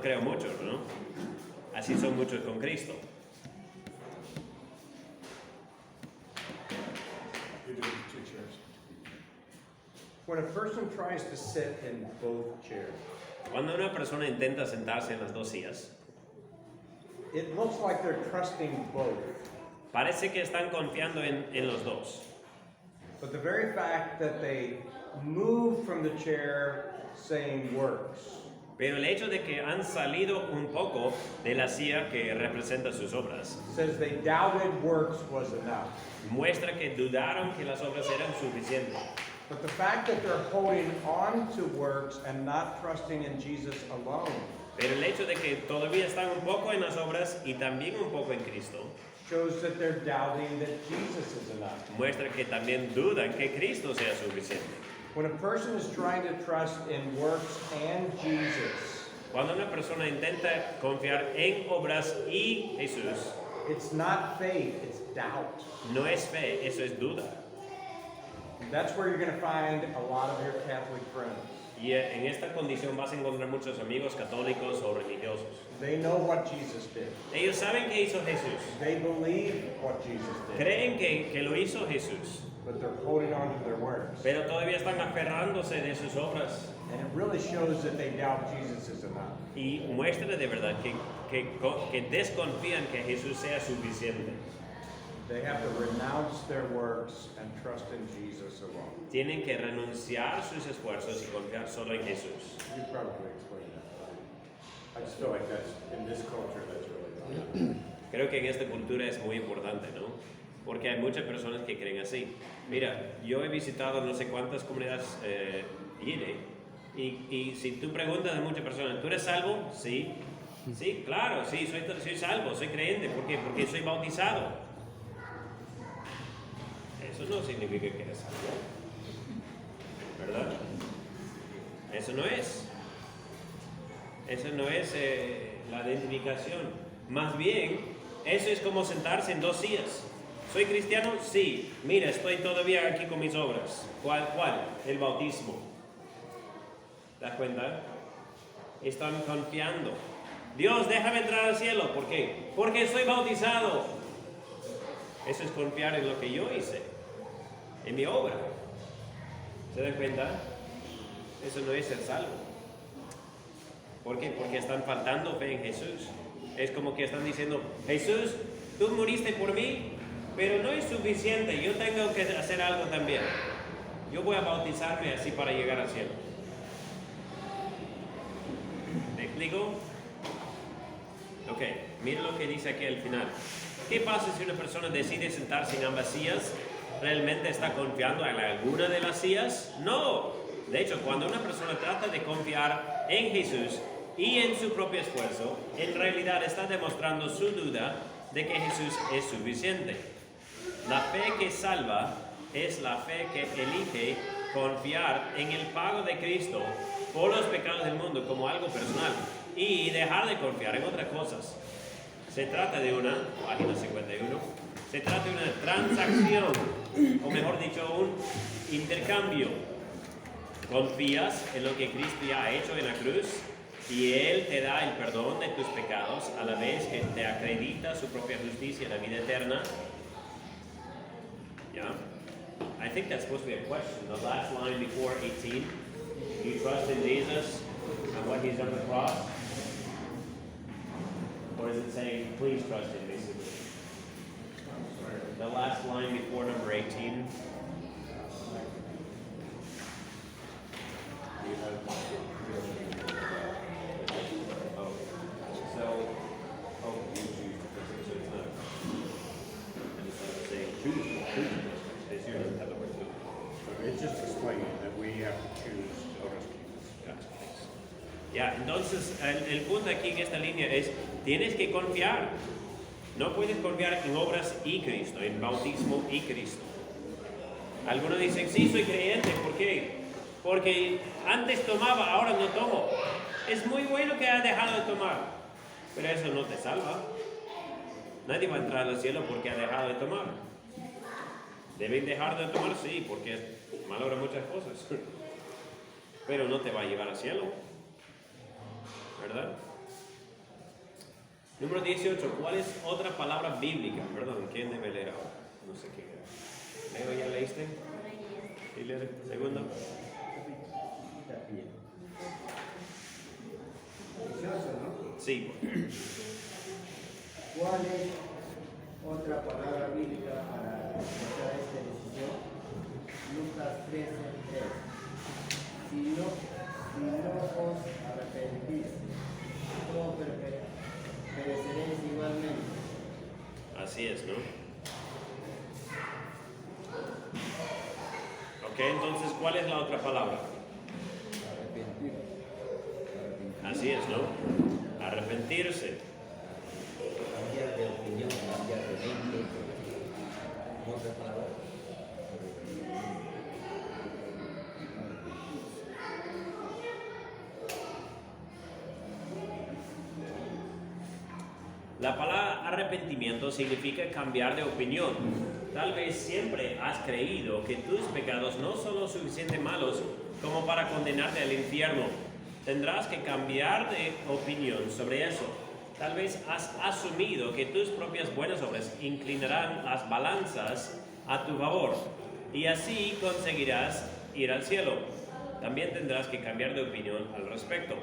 creo mucho, ¿no? Así son muchos con Cristo. When a person tries to sit in both chairs, Cuando una persona intenta sentarse en las dos sillas, it looks like they're trusting both. parece que están confiando en los dos. But the very fact that they move from the chair saying works Pero el hecho de que han salido un poco de la silla que representa sus obras says they doubted works was enough. muestra que dudaron que las obras eran suficientes. But the fact that they're holding on to works and not trusting in Jesus alone Pero el hecho de que todavía están un poco en las obras y también un poco en Cristo shows that they're doubting that Jesus is enough. muestra que también dudan que Cristo sea suficiente. When a person is trying to trust in works and Jesus, Cuando una persona intenta confiar en obras y Jesús, it's not faith, it's doubt. no es fe, eso es duda. That's where you're going to find a lot of your Catholic friends. Y en esta condición vas a encontrar muchos amigos católicos o religiosos. They know what Jesus did. Ellos saben que hizo Jesús. They believe what Jesus did. Creen que lo hizo Jesús. But they're holding on to their works. Pero todavía están aferrándose de sus obras. And it really shows that they doubt Jesus is enough. Y muestra de verdad que desconfían que Jesús sea suficiente. They have to renounce their works and trust in Jesus alone. Tienen que renunciar sus esfuerzos y confiar solo en Jesús. You probably explained that. I just feel like that's, in this culture, that's really valuable. Creo que en esta cultura es muy importante, ¿no? Porque hay muchas personas que creen así. Mira, yo he visitado no sé cuántas comunidades IRE y si tú preguntas a muchas personas, ¿tú eres salvo? Sí. Sí, claro, sí, soy salvo, soy creyente. ¿Por qué? Porque soy bautizado. Eso no significa que eres salvo, ¿verdad? Eso no es. Eso no es la identificación. Más bien, eso es como sentarse en dos sillas. ¿Soy cristiano? Sí. Mira, estoy todavía aquí con mis obras. ¿Cuál? El bautismo. ¿Te das cuenta? Están confiando. Dios, déjame entrar al cielo. ¿Por qué? Porque soy bautizado. Eso es confiar en lo que yo hice, en mi obra. ¿Se dan cuenta? Eso no es ser salvo. ¿Por qué? Porque están faltando fe en Jesús. Es como que están diciendo, Jesús, tú moriste por mí, pero no es suficiente, yo tengo que hacer algo también. Yo voy a bautizarme así para llegar al cielo. ¿Me explico? Ok, mira lo que dice aquí al final. ¿Qué pasa si una persona decide sentarse en ambas sillas? ¿Realmente está confiando en alguna de las sillas? No. De hecho, cuando una persona trata de confiar en Jesús y en su propio esfuerzo, en realidad está demostrando su duda de que Jesús es suficiente. La fe que salva es la fe que elige confiar en el pago de Cristo por los pecados del mundo como algo personal y dejar de confiar en otras cosas. Se trata de una, página 51, se trata de una transacción, o mejor dicho, un intercambio. Confías en lo que Cristo ya ha hecho en la cruz y Él te da el perdón de tus pecados a la vez que te acredita su propia justicia y la vida eterna. Yeah? I think that's supposed to be a question. The last line before 18. Do you trust in Jesus and what He's done on the cross? Or is it saying, please trust Him, basically? The last line before number 18. It's just explaining that we have to choose Ya, entonces el punto aquí en esta línea es, tienes que confiar. No puedes confiar en obras y Cristo, en bautismo y Cristo. Algunos dicen, sí, soy creyente, ¿por qué? Porque antes tomaba, ahora no tomo. Es muy bueno que has dejado de tomar, pero eso no te salva. Nadie va a entrar al cielo porque ha dejado de tomar. Deben dejar de tomar, sí, porque malogra muchas cosas. Pero no te va a llevar al cielo, ¿verdad? Número 18. ¿Cuál es otra palabra bíblica? Perdón, ¿quién debe leer ahora? No sé quién era. ¿Leo, ya leíste? ¿Y leer? ¿Segundo? 18, ¿no? Sí. ¿Cuál es otra palabra bíblica para expresar esta decisión? Lucas 13:3. Si no os arrepentís, todos pereceréis igualmente. Así es, ¿no? Ok, entonces, ¿cuál es la otra palabra? Arrepentir. Así es, ¿no? Arrepentirse. Cambiar de opinión, cambiar de mente. ¿Cómo otra palabra? La palabra arrepentimiento significa cambiar de opinión. Tal vez siempre has creído que tus pecados no son lo suficientemente malos como para condenarte al infierno. Tendrás que cambiar de opinión sobre eso. Tal vez has asumido que tus propias buenas obras inclinarán las balanzas a tu favor y así conseguirás ir al cielo. También tendrás que cambiar de opinión al respecto.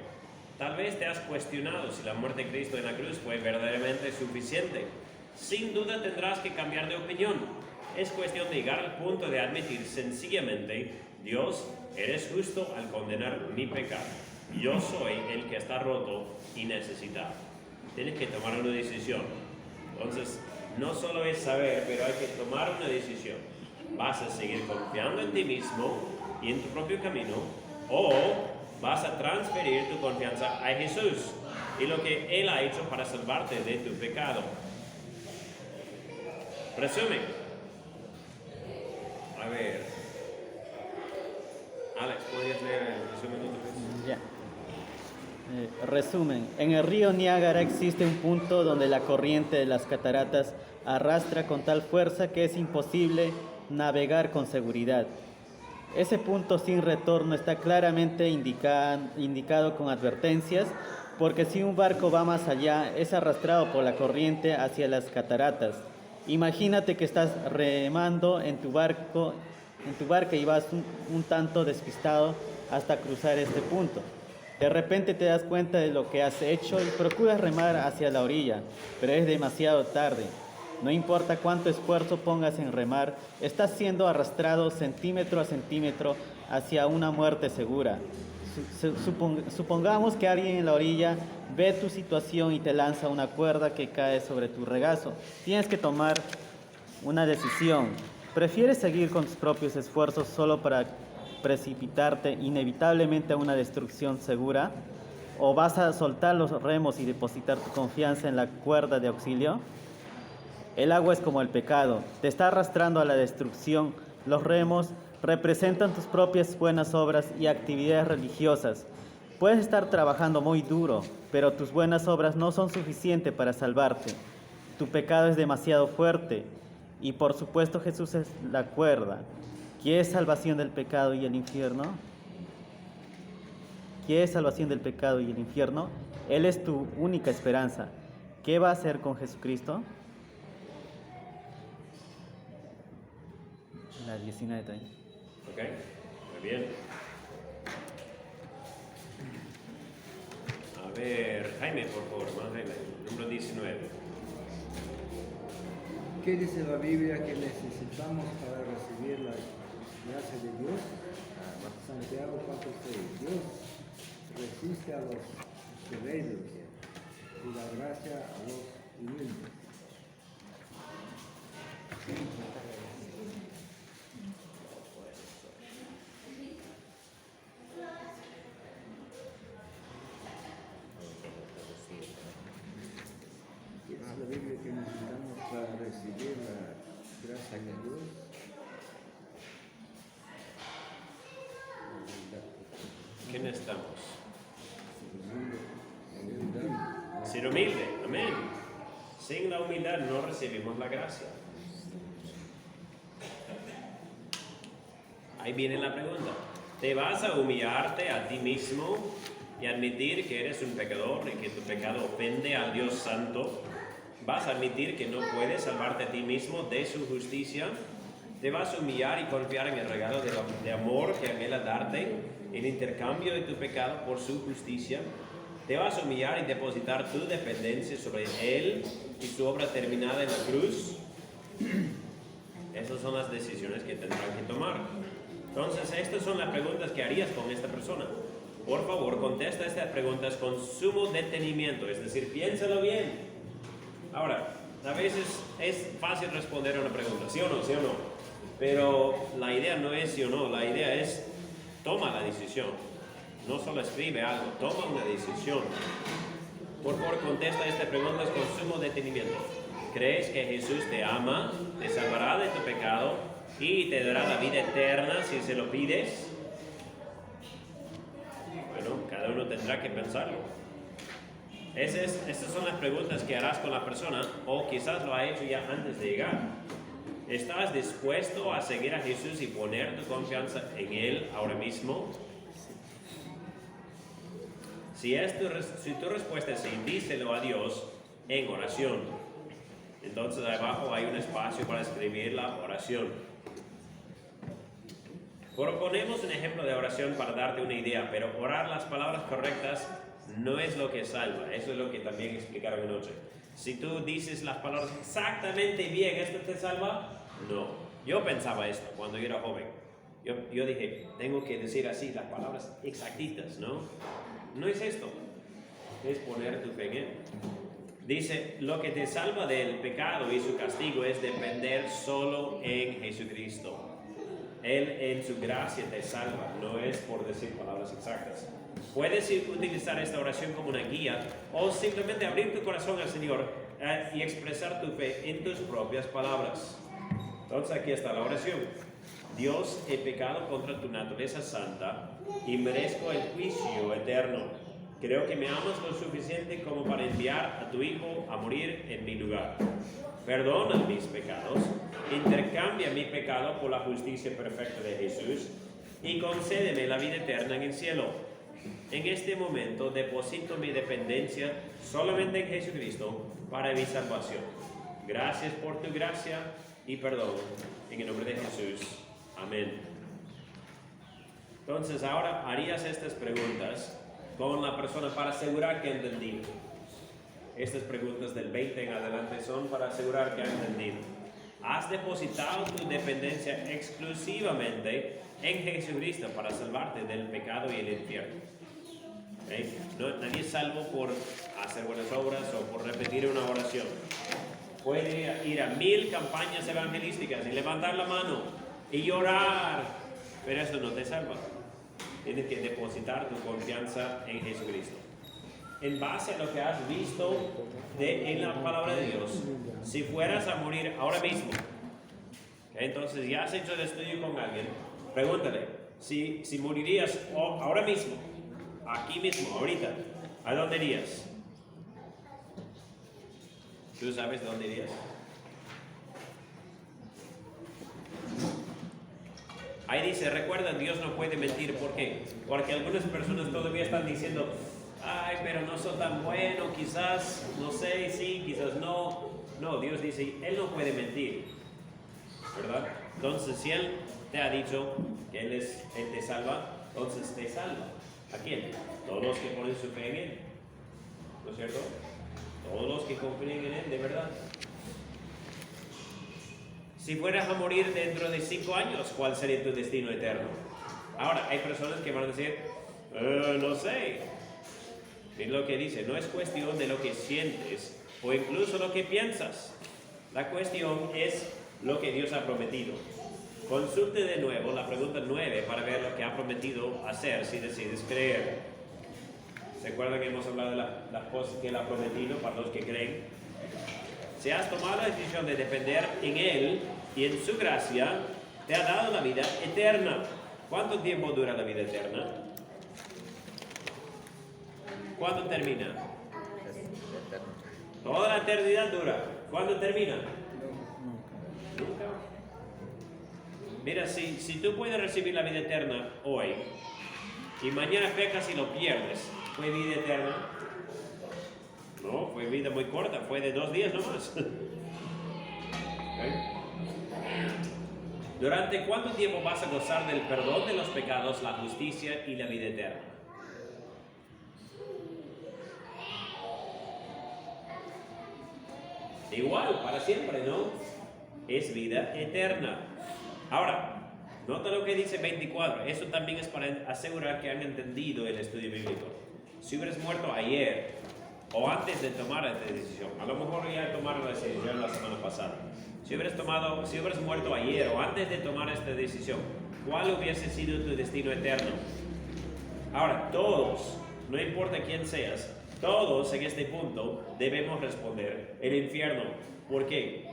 Tal vez te has cuestionado si la muerte de Cristo en la cruz fue verdaderamente suficiente. Sin duda tendrás que cambiar de opinión. Es cuestión de llegar al punto de admitir sencillamente, Dios, eres justo al condenar mi pecado. Yo soy el que está roto y necesitado. Tienes que tomar una decisión. Entonces, no solo es saber, pero hay que tomar una decisión. ¿Vas a seguir confiando en ti mismo y en tu propio camino? ¿O vas a transferir tu confianza a Jesús y lo que Él ha hecho para salvarte de tu pecado? Resumen. A ver. Alex, ¿podrías leer el resumen otra vez? Ya. Resumen. En el río Niágara existe un punto donde la corriente de las cataratas arrastra con tal fuerza que es imposible navegar con seguridad. Ese punto sin retorno está claramente indicado con advertencias, porque si un barco va más allá, es arrastrado por la corriente hacia las cataratas. Imagínate que estás remando en tu barca y vas un tanto despistado hasta cruzar este punto. De repente te das cuenta de lo que has hecho y procuras remar hacia la orilla, pero es demasiado tarde. No importa cuánto esfuerzo pongas en remar, estás siendo arrastrado centímetro a centímetro hacia una muerte segura. Supongamos que alguien en la orilla ve tu situación y te lanza una cuerda que cae sobre tu regazo. Tienes que tomar una decisión. ¿Prefieres seguir con tus propios esfuerzos solo para precipitarte inevitablemente a una destrucción segura? ¿O vas a soltar los remos y depositar tu confianza en la cuerda de auxilio? El agua es como el pecado, te está arrastrando a la destrucción. Los remos representan tus propias buenas obras y actividades religiosas. Puedes estar trabajando muy duro, pero tus buenas obras no son suficientes para salvarte. Tu pecado es demasiado fuerte y por supuesto Jesús es la cuerda. ¿Quieres salvación del pecado y el infierno? ¿Quieres salvación del pecado y el infierno? Él es tu única esperanza. ¿Qué va a hacer con Jesucristo? La 19 también. Ok, muy bien. A ver, Jaime, por favor, hermano Jaime, número 19. ¿Qué dice la Biblia que necesitamos para recibir la gracia de Dios? Santiago 4:6. Dios resiste a los rebeldes y da gracia a los humildes. ¿Qué es la Biblia que necesitamos para recibir la gracia de Dios? ¿Qué necesitamos? Ser humilde, amén. Sin la humildad no recibimos la gracia. Ahí viene la pregunta. ¿Te vas a humillarte a ti mismo y admitir que eres un pecador y que tu pecado ofende al Dios Santo? ¿Vas a admitir que no puedes salvarte a ti mismo de su justicia? ¿Te vas a humillar y confiar en el regalo de amor que anhela darte en intercambio de tu pecado por su justicia? ¿Te vas a humillar y depositar tu dependencia sobre Él y su obra terminada en la cruz? Esas son las decisiones que tendrán que tomar. Entonces, estas son las preguntas que harías con esta persona. Por favor, contesta estas preguntas con sumo detenimiento, es decir, piénsalo bien. Ahora, a veces es fácil responder a una pregunta, sí o no, sí o no. Pero la idea no es sí o no, la idea es toma la decisión. No solo escribe algo, toma una decisión. Por favor, contesta estas preguntas con sumo detenimiento. ¿Crees que Jesús te ama, te salvará de tu pecado y te dará la vida eterna si se lo pides? Bueno, cada uno tendrá que pensarlo. Estas son las preguntas que harás con la persona, o quizás lo ha hecho ya antes de llegar. ¿Estás dispuesto a seguir a Jesús y poner tu confianza en Él ahora mismo? Si tu respuesta es sí, díselo a Dios en oración. Entonces abajo hay un espacio para escribir la oración. Proponemos un ejemplo de oración para darte una idea, pero orar las palabras correctas no es lo que salva. Eso es lo que también explicaron anoche. Si tú dices las palabras exactamente bien, ¿esto te salva? No. Yo pensaba esto cuando yo era joven. Yo dije, tengo que decir así las palabras exactitas, ¿no? No es esto. Es poner tu fe en Él. Dice, lo que te salva del pecado y su castigo es depender solo en Jesucristo. Él en su gracia te salva, no es por decir palabras exactas. Puedes utilizar esta oración como una guía o simplemente abrir tu corazón al Señor y expresar tu fe en tus propias palabras. Entonces aquí está la oración. Dios, he pecado contra tu naturaleza santa y merezco el juicio eterno. Creo que me amas lo suficiente como para enviar a tu Hijo a morir en mi lugar. Perdona mis pecados, intercambia mi pecado por la justicia perfecta de Jesús y concédeme la vida eterna en el cielo. En este momento deposito mi dependencia solamente en Jesucristo para mi salvación. Gracias por tu gracia y perdón. En el nombre de Jesús. Amén. Entonces ahora harías estas preguntas con la persona para asegurar que ha entendido. Estas preguntas del 20 en adelante son para asegurar que ha entendido. ¿Has depositado tu dependencia exclusivamente en Jesucristo para salvarte del pecado y el infierno? ¿Okay? Nadie es salvo por hacer buenas obras o por repetir una oración. Puede ir a 1000 campañas evangelísticas y levantar la mano y llorar, pero eso no te salva. Tienes que depositar tu confianza en Jesucristo. en base a lo que has visto en la palabra de Dios, si fueras a morir ahora mismo, ¿okay? Entonces ya has hecho el estudio con alguien, pregúntale, si morirías ahora mismo, aquí mismo, ahorita, ¿a dónde irías? ¿Tú sabes dónde irías? Ahí dice, recuerda, Dios no puede mentir. ¿Por qué? Porque algunas personas todavía están diciendo, ay, pero no soy tan bueno, quizás, no sé, sí, quizás no. No, Dios dice, Él no puede mentir, ¿verdad? Entonces, si Él te ha dicho que Él te salva, entonces te salva. ¿A quién? Todos los que ponen su fe en Él, ¿no es cierto? Todos los que confían en Él, de verdad. Si fueras a morir dentro de 5 años, ¿cuál sería tu destino eterno? Ahora, hay personas que van a decir, no sé. Es lo que dice, no es cuestión de lo que sientes o incluso lo que piensas. La cuestión es lo que Dios ha prometido. Consulte de nuevo la pregunta 9 para ver lo que ha prometido hacer si decides creer. ¿Se acuerdan que hemos hablado de las cosas que Él ha prometido para los que creen? Si has tomado la decisión de depender en Él y en su gracia, te ha dado la vida eterna. ¿Cuánto tiempo dura la vida eterna? ¿Cuándo termina? Toda la eternidad dura. ¿Cuándo termina? Nunca. Mira, si tú puedes recibir la vida eterna hoy y mañana pecas y lo pierdes, ¿fue vida eterna? No, fue vida muy corta, fue de 2 días nomás. ¿Okay? ¿Durante cuánto tiempo vas a gozar del perdón de los pecados, la justicia y la vida eterna? Igual, para siempre, ¿no? Es vida eterna. Ahora, nota lo que dice 24. Eso también es para asegurar que han entendido el estudio bíblico. Si hubieras muerto ayer o antes de tomar esta decisión, a lo mejor ya tomaron la decisión la semana pasada. Si hubieras muerto ayer o antes de tomar esta decisión, ¿cuál hubiese sido tu destino eterno? Ahora, todos, no importa quién seas, todos en este punto debemos responder el infierno. ¿Por qué?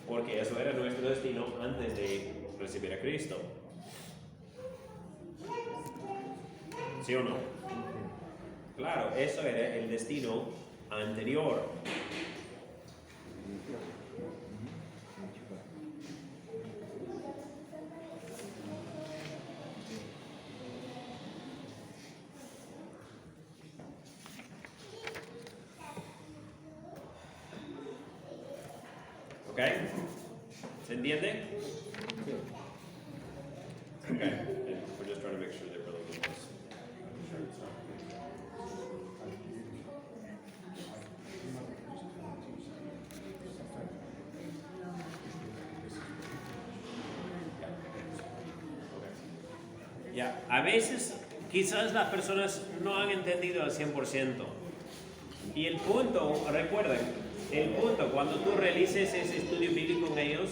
Porque eso era nuestro destino antes de recibir a Cristo. ¿Sí o no? Claro, eso era el destino anterior. ¿Ok? ¿Se entiende? Okay. We're just trying to make sure they're really good. Ya, a veces quizás las personas no han entendido al 100%. Y el punto, recuerden, el punto cuando tú realices ese estudio bíblico con ellos,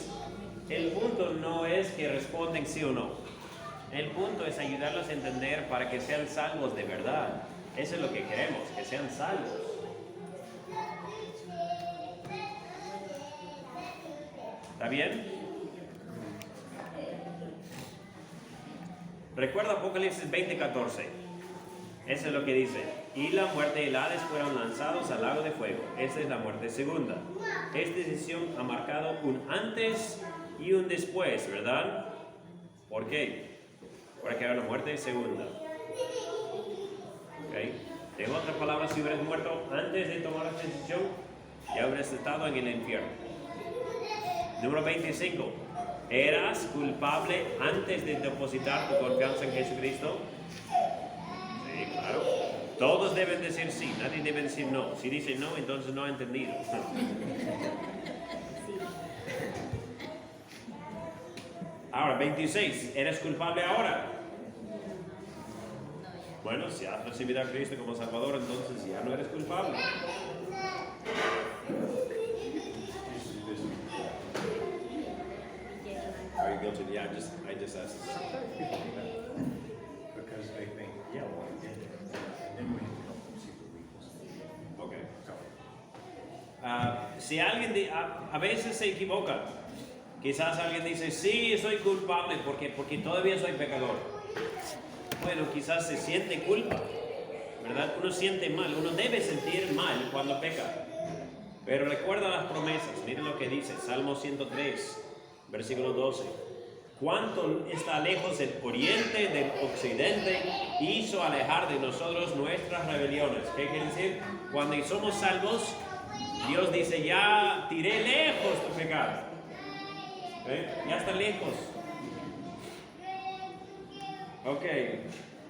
el punto no es que responden sí o no. El punto es ayudarlos a entender para que sean salvos de verdad. Eso es lo que queremos, que sean salvos. ¿Está bien? Recuerda Apocalipsis 20:14. Eso es lo que dice. Y la muerte y el Hades fueron lanzados al lago de fuego. Esa es la muerte segunda. Esta decisión ha marcado un antes y un después, ¿verdad? ¿Por qué? Porque hay una muerte segunda. ¿Okay? En otras palabras, si hubieras muerto antes de tomar esta decisión, ya hubieras estado en el infierno. Número 25. ¿Eras culpable antes de depositar tu confianza en Jesucristo? Sí, claro. Todos deben decir sí, nadie debe decir no. Si dice no, entonces no ha entendido. Ahora, 26. ¿Eres culpable ahora? Bueno, si has recibido a Cristo como Salvador, entonces ya no eres culpable. Are you guilty? Yeah, I just asked. Because they think, yeah, well, I did it. And then we si alguien a veces se equivoca, quizás alguien dice, sí, soy culpable porque todavía soy pecador. Bueno, quizás se siente culpa, ¿verdad? Uno siente mal, uno debe sentir mal cuando peca. Pero recuerda las promesas, miren lo que dice, Salmo 103, versículo 12. Cuánto está lejos el oriente del occidente, hizo alejar de nosotros nuestras rebeliones. ¿Qué quiere decir? Cuando somos salvos, Dios dice, ya tiré lejos tu pecado. Ya está lejos. Ok,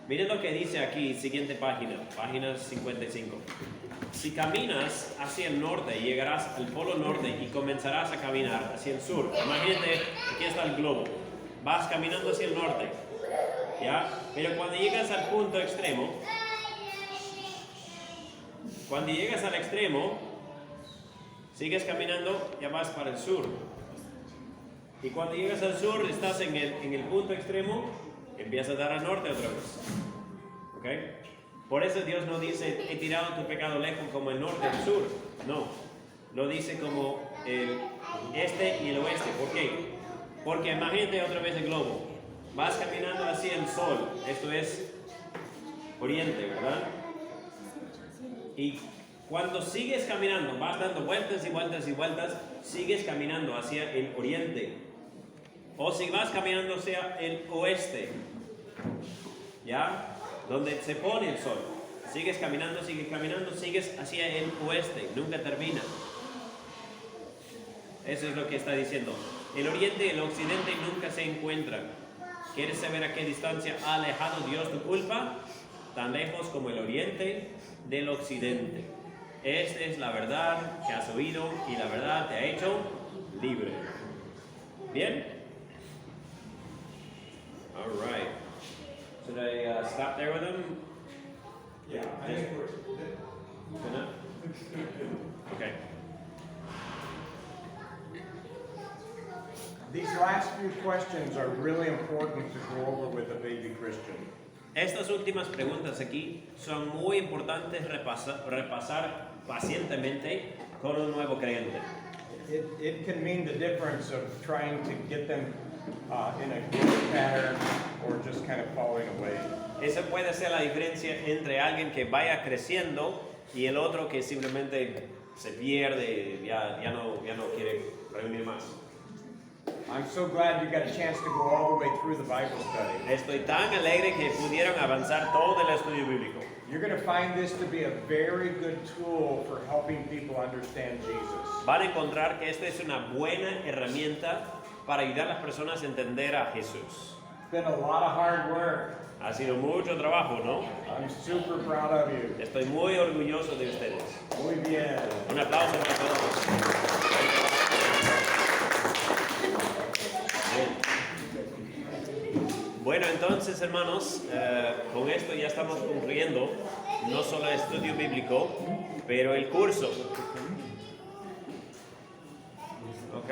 miren lo que dice aquí, siguiente página, página 55. Si caminas hacia el norte, llegarás al polo norte y comenzarás a caminar hacia el sur. Imagínate, aquí está el globo. Vas caminando hacia el norte, ¿ya? Pero cuando llegas al punto extremo, cuando llegas al extremo, sigues caminando, ya vas para el sur. Y cuando llegas al sur, estás en el punto extremo, empiezas a dar al norte otra vez. ¿Ok? Por eso Dios no dice, he tirado tu pecado lejos como el norte y el sur. No, lo dice como el este y el oeste. ¿Por qué? Porque imagínate otra vez el globo. Vas caminando hacia el sol, esto es oriente, ¿verdad? Y cuando sigues caminando, vas dando vueltas y vueltas y vueltas, sigues caminando hacia el oriente. O si vas caminando hacia el oeste, ¿ya? Donde se pone el sol. Sigues caminando, sigues hacia el oeste, nunca termina. Eso es lo que está diciendo. El oriente y el occidente nunca se encuentran. ¿Quieres saber a qué distancia ha alejado Dios tu culpa? Tan lejos como el oriente del occidente. Esta es la verdad que has oído y la verdad te ha hecho libre. ¿Bien? All right. Should I stop there with them? Yeah, I think we're. Good enough? Okay. These last few questions are really important to go over with a baby Christian. Estas últimas preguntas aquí son muy importantes repasar pacientemente con un nuevo creyente. It can mean the difference of trying to get them in a good pattern or just kind of falling away. Esa puede ser la diferencia entre alguien que vaya creciendo y el otro que simplemente se pierde, ya no quiere reunir más. I'm so glad you got a chance to go all the way through the Bible study. Estoy tan alegre que pudieron avanzar todo el estudio bíblico. You're going to find this to be a very good tool for helping people understand Jesus. Van a encontrar que esta es una buena herramienta para ayudar a las personas a entender a Jesús. It's been a lot of hard work. Ha sido mucho trabajo, ¿no? I'm super proud of you. Estoy muy orgulloso de ustedes. Muy bien. Un aplauso para todos. Bueno, entonces, hermanos, con esto ya estamos concluyendo no solo el estudio bíblico, pero el curso. ¿Ok?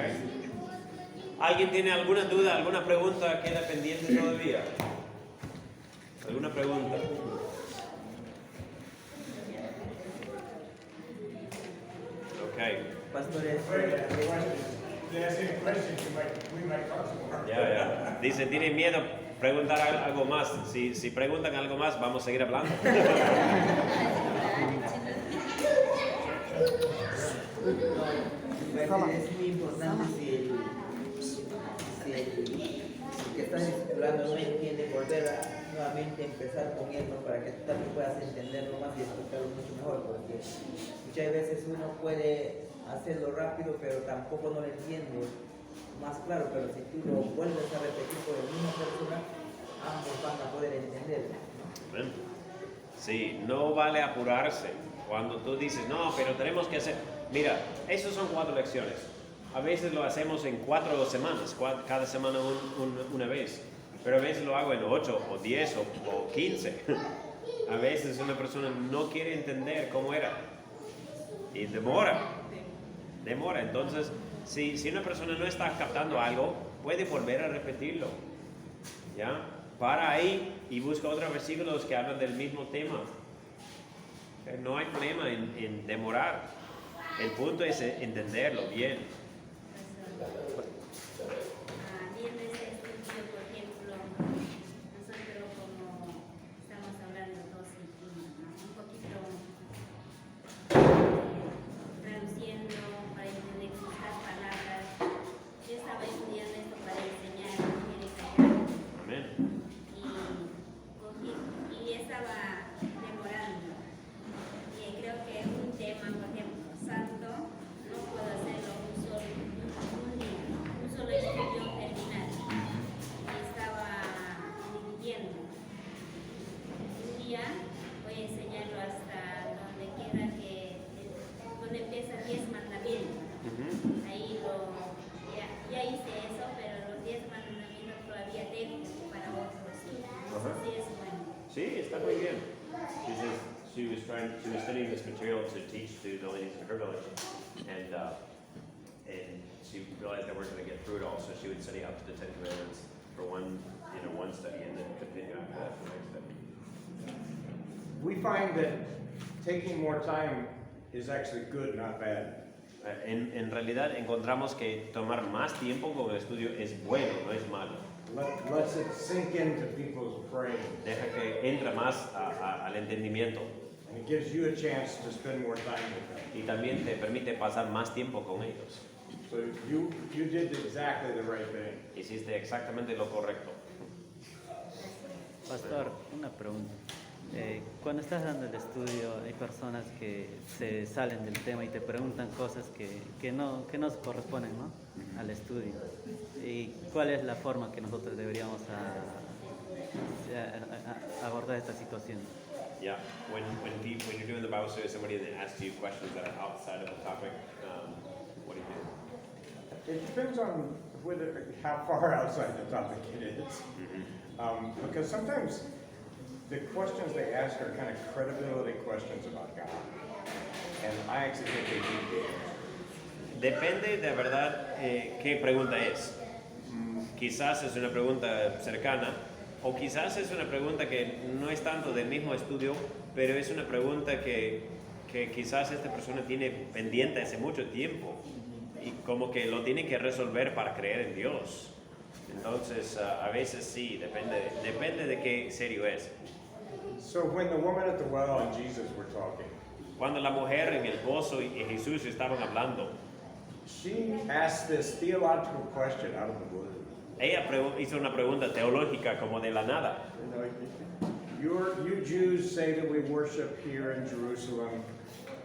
¿Alguien tiene alguna duda, alguna pregunta que queda pendiente todavía? ¿Alguna pregunta? Ok. Pastores, Ya. Dice, tienen miedo preguntar algo más. Si preguntan algo más, vamos a seguir hablando. es muy importante si el que está discipulando no entiende, volver a nuevamente empezar con él, ¿no? Para que tú también puedas entenderlo más y explicarlo mucho mejor, porque muchas veces uno puede hacerlo rápido, pero tampoco no lo entiende más claro, pero si tú lo vuelves a repetir por la misma persona, ambos van a poder entenderlo, ¿no? Sí, no vale apurarse. Cuando tú dices, no, pero tenemos que hacer... Mira, esos son 4 lecciones. A veces lo hacemos en 4 semanas, cada semana una vez. Pero a veces lo hago en 8 o 10 o 15. A veces una persona no quiere entender cómo era. Y demora. Entonces, si una persona no está captando algo, puede volver a repetirlo. ¿Ya? Para ahí y busca otros versículos que hablan del mismo tema. No hay problema en demorar. El punto es entenderlo bien. Viendo ese estudio, por ejemplo, nosotros como estamos hablando dos y uno, ¿no? Un poquito traduciendo para entender estas palabras. Yo estaba estudiando esto para enseñar mujeres allá. Amén. Y estaba demorando. Y creo que un tema, por ejemplo, santo, no puedo hacerlo un día, un solo estudio terminar. Y estaba dividiendo. Un día voy a enseñarlo hasta donde queda donde empieza 10 mandamientos. Ahí ya hice eso, pero los 10 mandamientos todavía dejo para otro estudio. Así es bueno. Sí, está muy bien. She was studying this material to teach to the ladies in her village, and she realized they weren't going to get through it all, so she would study out to the 10 Commandments for one study, and then continue after that for the next study. We find that taking more time is actually good, not bad. En realidad encontramos que tomar más tiempo con el estudio es bueno, no es malo. Lets it sink into people's brain. Deja que entre más al entendimiento. And it gives you a chance to spend more time with them. Y también te permite pasar más tiempo con ellos. So you did exactly the right thing. Hiciste exactamente lo correcto. Pastor, una pregunta. Cuando estás dando el estudio, hay personas que se salen del tema y te preguntan cosas que no se corresponden, ¿no? Al estudio. ¿Y cuál es la forma que nosotros deberíamos abordar esta situación? Yeah, when you're doing the Bible study, somebody that asks you questions that are outside of the topic, what do you do? It depends on how far outside the topic it is. Because sometimes the questions they ask are kind of credibility questions about God. And I actually think they need to answer. Depende de verdad qué pregunta es. Quizás es una pregunta cercana, o quizás es una pregunta que no es tanto del mismo estudio, pero es una pregunta que quizás esta persona tiene pendiente hace mucho tiempo y como que lo tiene que resolver para creer en Dios. Entonces, a veces sí, depende de qué serio es. So when the woman at the well and Jesus were talking, Cuando la mujer en el pozo y Jesús estaban hablando, she asked this theological question out of the blue. ella hizo una pregunta teológica como de la nada. You Jews say that we worship here in Jerusalem.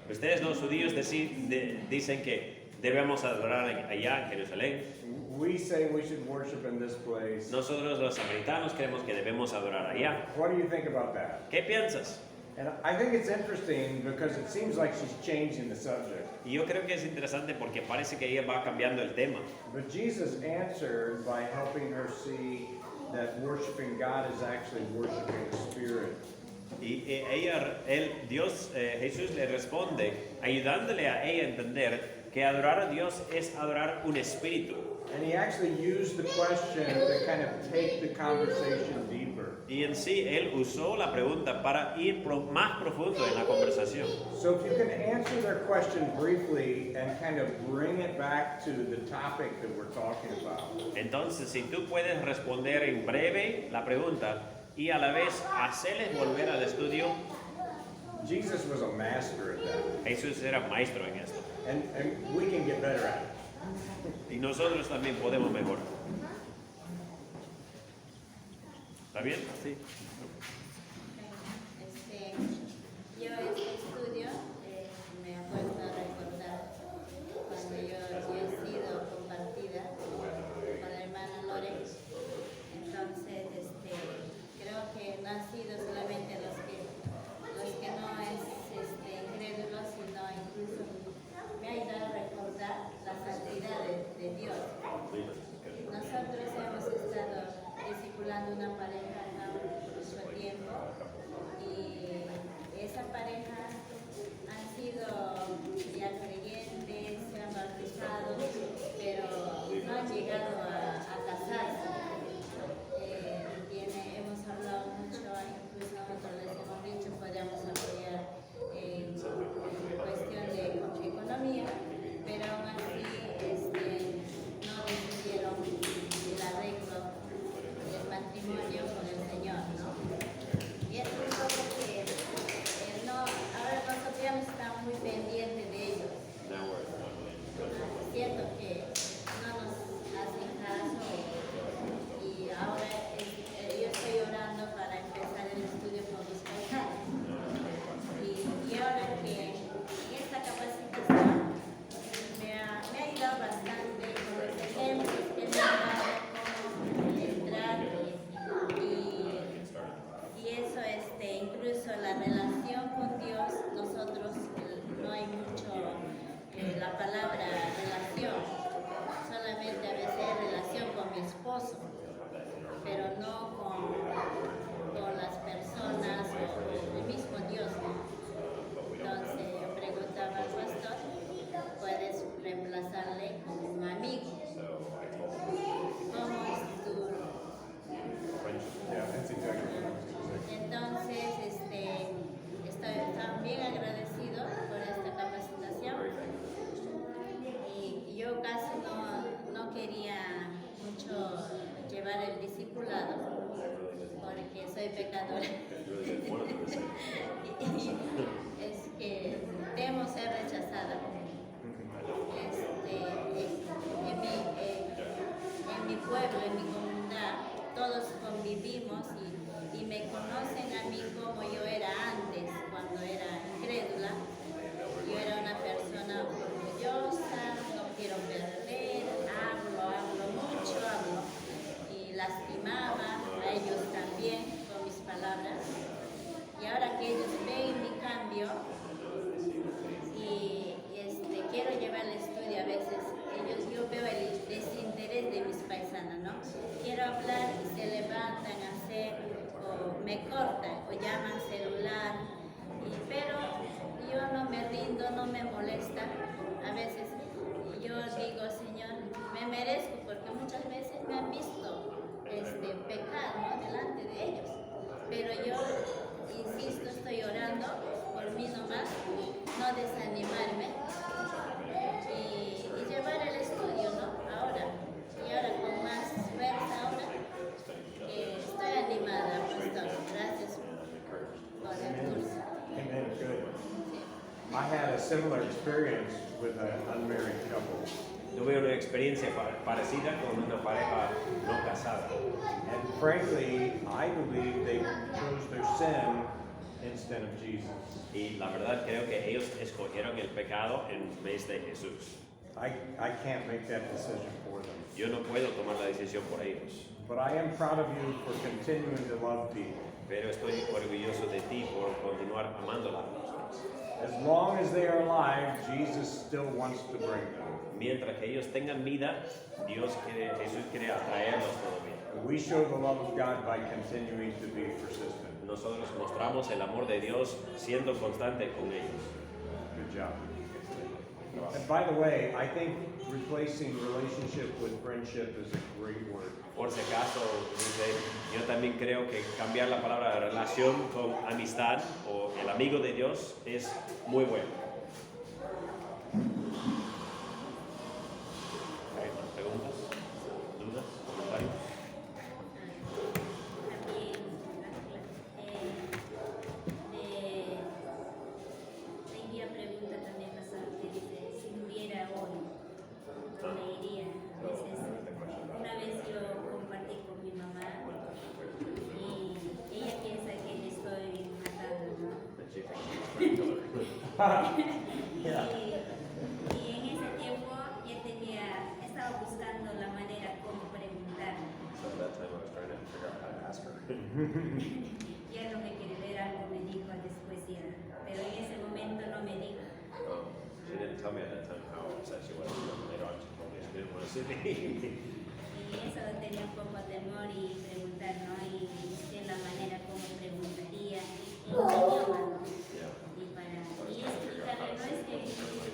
Ustedes los judíos dicen que debemos adorar allá en Jerusalén. We say we should worship in this place. Nosotros los samaritanos creemos que debemos adorar allá. What do you think about that? ¿Qué piensas? And I think it's interesting because it seems like she's changing the subject. Y yo creo que es interesante porque parece que ella va cambiando el tema. But Jesus answered by helping her see that worshiping God is actually worshiping the Spirit. Y Jesús le responde ayudándole a ella a entender que adorar a Dios es adorar un espíritu. And he actually used the question to kind of take the conversation deeper. Y en sí, él usó la pregunta para ir más profundo en la conversación. So if you can answer their question briefly and kind of bring it back to the topic that we're talking about. Entonces, si tú puedes responder en breve la pregunta y a la vez hacerles volver al estudio, Jesus was a master at that. Jesús era maestro en esto. And we can get better at it. Y nosotros también podemos mejorar. ¿Está bien? Sí. Yo este estudio me ha puesto a recordar cuando yo he sido compartida con la hermana Lorenz. Entonces, creo que no han sido solamente los que no es incrédulos, sino incluso me ha ayudado a recordar la santidad de Dios. Nosotros hemos estado discipulando una pareja por mucho tiempo incluso la relación con Dios, nosotros no hay mucho la palabra relación, solamente a veces relación con mi esposo, pero no con las personas o el mismo Dios, ¿no? Entonces yo preguntaba al pastor, ¿puedes reemplazarle como un amigo? ¿Cómo es tu? Yeah, that's exactly what I was going to say. Entonces, estoy también agradecido por esta capacitación. Y yo casi no quería mucho llevar el discipulado porque soy pecadora. Y es que temo ser rechazada. En mi pueblo, en mi comunidad, todos convivimos y me conocen a mí como yo era antes, cuando era incrédula. Yo era una persona orgullosa, no quiero perder, hablo mucho, y lastimaba a ellos también con mis palabras. Y ahora que ellos ven mi cambio y quiero llevar el estudio a veces, yo veo el desinterés de mis paisanos, ¿no? Quiero hablar y se levantan a hacer, o me cortan, o llaman celular, pero yo no me rindo, no me molesta. A veces yo digo, Señor, me merezco, porque muchas veces me han visto pecar, ¿no? Delante de ellos. Pero yo insisto, estoy orando por mí nomás, no desanimarme y llevar el estudio, ¿no? Y ahora con más fuerza ahora, estoy animada, pastor. Gracias por el curso. Amen. Good. I had a similar experience with an unmarried couple. Tuve una experiencia parecida con una pareja no casada. And frankly, I believe they chose their sin instead of Jesus. Y la verdad creo que ellos escogieron el pecado en vez de Jesús. I can't make that decision for them. Yo no puedo tomar la decisión por ellos. But I am proud of you for continuing to love people. Pero estoy orgulloso de ti por continuar amando a las personas. As long as they are alive, Jesus still wants to bring them. Mientras que ellos tengan vida, Jesús quiere atraerlos todavía. We show the love of God by continuing to be persistent. Nosotros mostramos el amor de Dios siendo constante con ellos. Good job. And by the way, I think replacing relationship with friendship is a great word. Por si acaso, yo también creo que cambiar la palabra relación con amistad o el amigo de Dios es muy bueno. ¿Hay más preguntas? ¿Dudas? ¿Comentarios? Tenía pregunta también bastante, dice, si muriera hoy, ¿dónde iría? Una vez yo compartí con mi mamá y ella piensa que le estoy matando, ¿no? Y en ese tiempo yo estaba buscando la manera como preguntarle. Ya no me quiere ver algo, me dijo después ya, pero en ese momento no me dijo. She didn't tell me at that time how upset she was. Later on, she told me she didn't want to see me. Y eso tenía un poco de temor y preguntar, ¿no? Y busqué la manera como preguntaría en su idioma, ¿no? Y explicarle, no es que,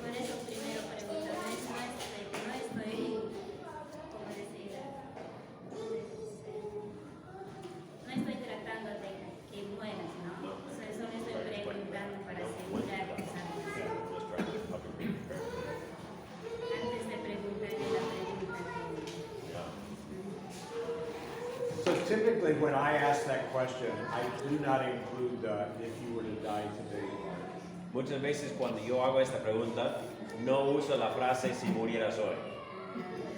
por eso primero preguntar, no estoy, ¿cómo decir? No estoy tratando de que mueras, ¿no? Solo estoy preguntando para asegurar tu salvación. Antes de preguntarle la pregunta So typically when I ask that question, I do not include if you were to die today. Muchas veces cuando yo hago esta pregunta, no uso la frase si murieras hoy.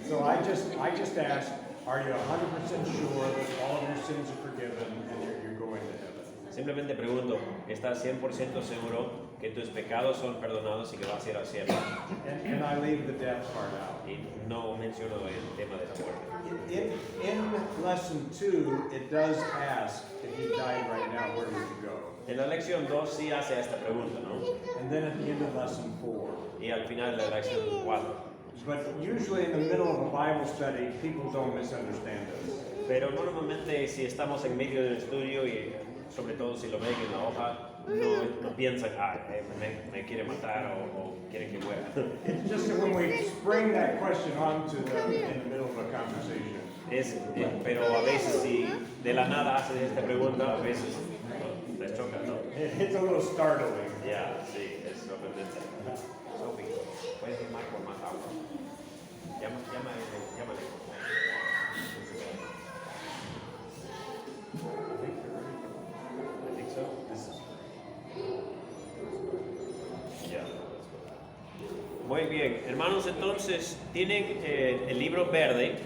So I just ask, are you 100% sure that all of your sins are forgiven and you're going to heaven? Simplemente pregunto, ¿estás 100% seguro que tus pecados son perdonados y que vas a ir al cielo? And I leave the death part out. Y no menciono el tema de la muerte. In lesson 2, it does ask, if you died right now, where would you go? En la lección 2 sí hace esta pregunta, ¿no? And then at the end of lesson 4. Y al final de la lección 4. But usually in the middle of a Bible study, people don't misunderstand us. Pero normalmente si estamos en medio del estudio y sobre todo si lo ven en la hoja, no piensan, me quiere matar o quieren que muera. It's just that when we spring that question onto them in the middle of a conversation. Pero a veces si de la nada haces esta pregunta, a veces les choca, ¿no? It's a little startling. Ya, sí, es sorprendente. Sophie, ¿puedes llamar por más agua? Llámale. I think so. Yeah. Muy bien, hermanos, entonces tienen el libro verde,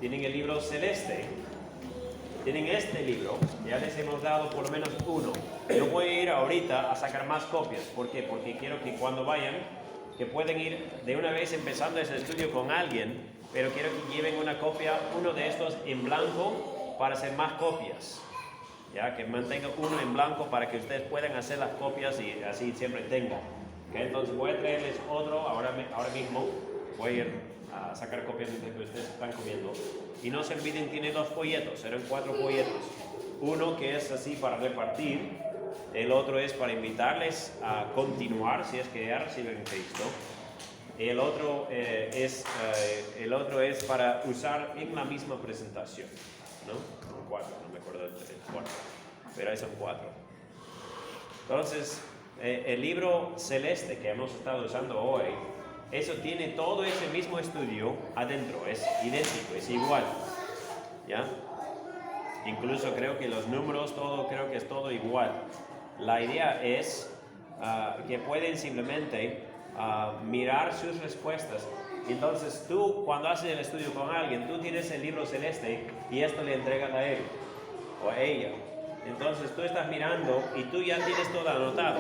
tienen el libro celeste, tienen este libro, ya les hemos dado por lo menos uno. Yo voy a ir ahorita a sacar más copias. ¿Por qué? Porque quiero que cuando vayan, que pueden ir de una vez empezando ese estudio con alguien, pero quiero que lleven una copia, uno de estos en blanco para hacer más copias. Ya, que mantengan uno en blanco para que ustedes puedan hacer las copias y así siempre tengan. ¿Okay? Entonces voy a traerles otro ahora mismo. Voy a ir a sacar copias mientras que ustedes están comiendo. Y no se olviden, tienen 2 folletos, serán 4 folletos. Uno que es así para repartir, el otro es para invitarles a continuar si es que ya reciben Cristo. El otro es para usar en la misma presentación, ¿no? Son 4, no me acuerdo del 4, pero ahí son 4. Entonces, el libro celeste que hemos estado usando hoy, eso tiene todo ese mismo estudio adentro, es idéntico, es igual, ¿ya? Incluso creo que los números, creo que es todo igual. La idea es que pueden simplemente mirar sus respuestas. Entonces tú, cuando haces el estudio con alguien, tú tienes el libro celeste y esto le entregas a él o a ella. Entonces tú estás mirando y tú ya tienes todo anotado.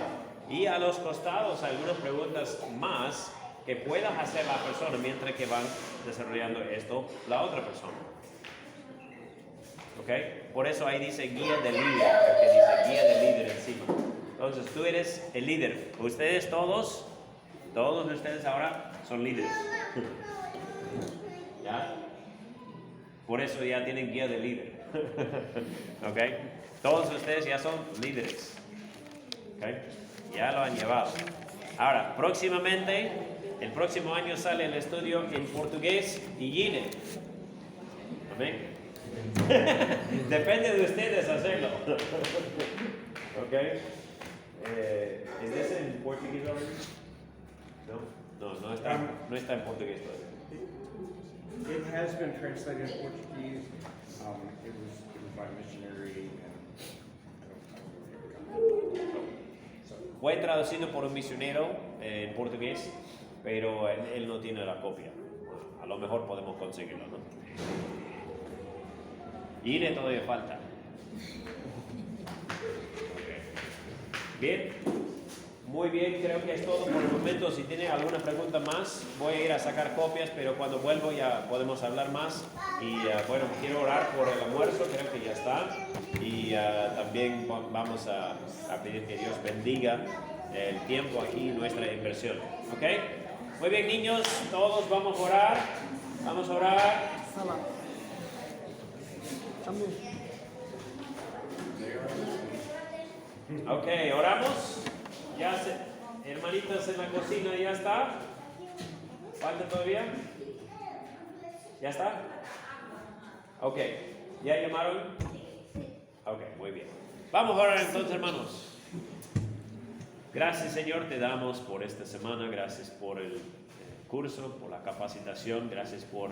Y a los costados algunas preguntas más que puedas hacer la persona mientras que van desarrollando esto la otra persona. ¿Ok? Por eso ahí dice guía del líder, porque dice guía del líder encima. Entonces tú eres el líder. Ustedes todos ustedes ahora son líderes. ¿Ya? Por eso ya tienen guía del líder. ¿Ok? Todos ustedes ya son líderes. ¿Ok? Ya lo han llevado. Ahora, próximamente, el próximo año sale el estudio en portugués y guine. ¿Amén? Depende de ustedes hacerlo. ¿Ok? ¿Es ese en portugués already? No está en portugués todavía. It has been translated in Portuguese. It was by a missionary. Fue traducido por un misionero en portugués, pero él no tiene la copia. A lo mejor podemos conseguirlo, ¿no? Y de todavía falta. Okay. Bien. Muy bien, creo que es todo por el momento. Si tienen alguna pregunta más, voy a ir a sacar copias, pero cuando vuelvo ya podemos hablar más. Y bueno, quiero orar por el almuerzo, creo que ya está. Y también vamos a pedir que Dios bendiga el tiempo aquí, nuestra inversión. ¿Ok? Muy bien, niños, todos vamos a orar. Vamos a orar. Ok, oramos. Hermanitas en la cocina, ¿ya está? ¿Falta todavía? ¿Ya está? Ok, ¿ya llamaron? Ok, muy bien. Vamos a orar entonces, hermanos. Gracias, Señor, te damos por esta semana. Gracias por el curso, por la capacitación. Gracias por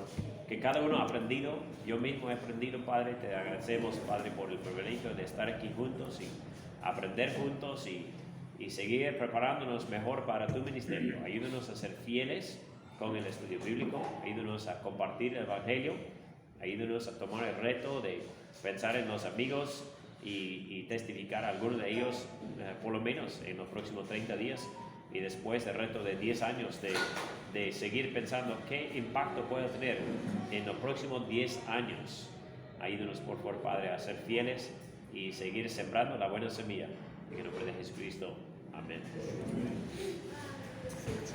que cada uno ha aprendido. Yo mismo he aprendido, Padre. Te agradecemos, Padre, por el privilegio de estar aquí juntos y aprender juntos y seguir preparándonos mejor para tu ministerio. Ayúdanos a ser fieles con el estudio bíblico. Ayúdanos a compartir el Evangelio. Ayúdanos a tomar el reto de pensar en los amigos y testificar a algunos de ellos por lo menos en los próximos 30 días. Y después el reto de 10 años de seguir pensando qué impacto puedo tener en los próximos 10 años. Ayúdanos, por favor, Padre, a ser fieles y seguir sembrando la buena semilla. En el nombre de Jesucristo. Amén.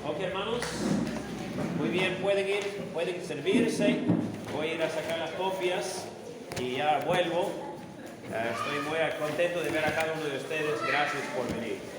Ok, hermanos. Muy bien, pueden servirse. Voy a ir a sacar las copias y ya vuelvo. Estoy muy contento de ver a cada uno de ustedes. Gracias por venir.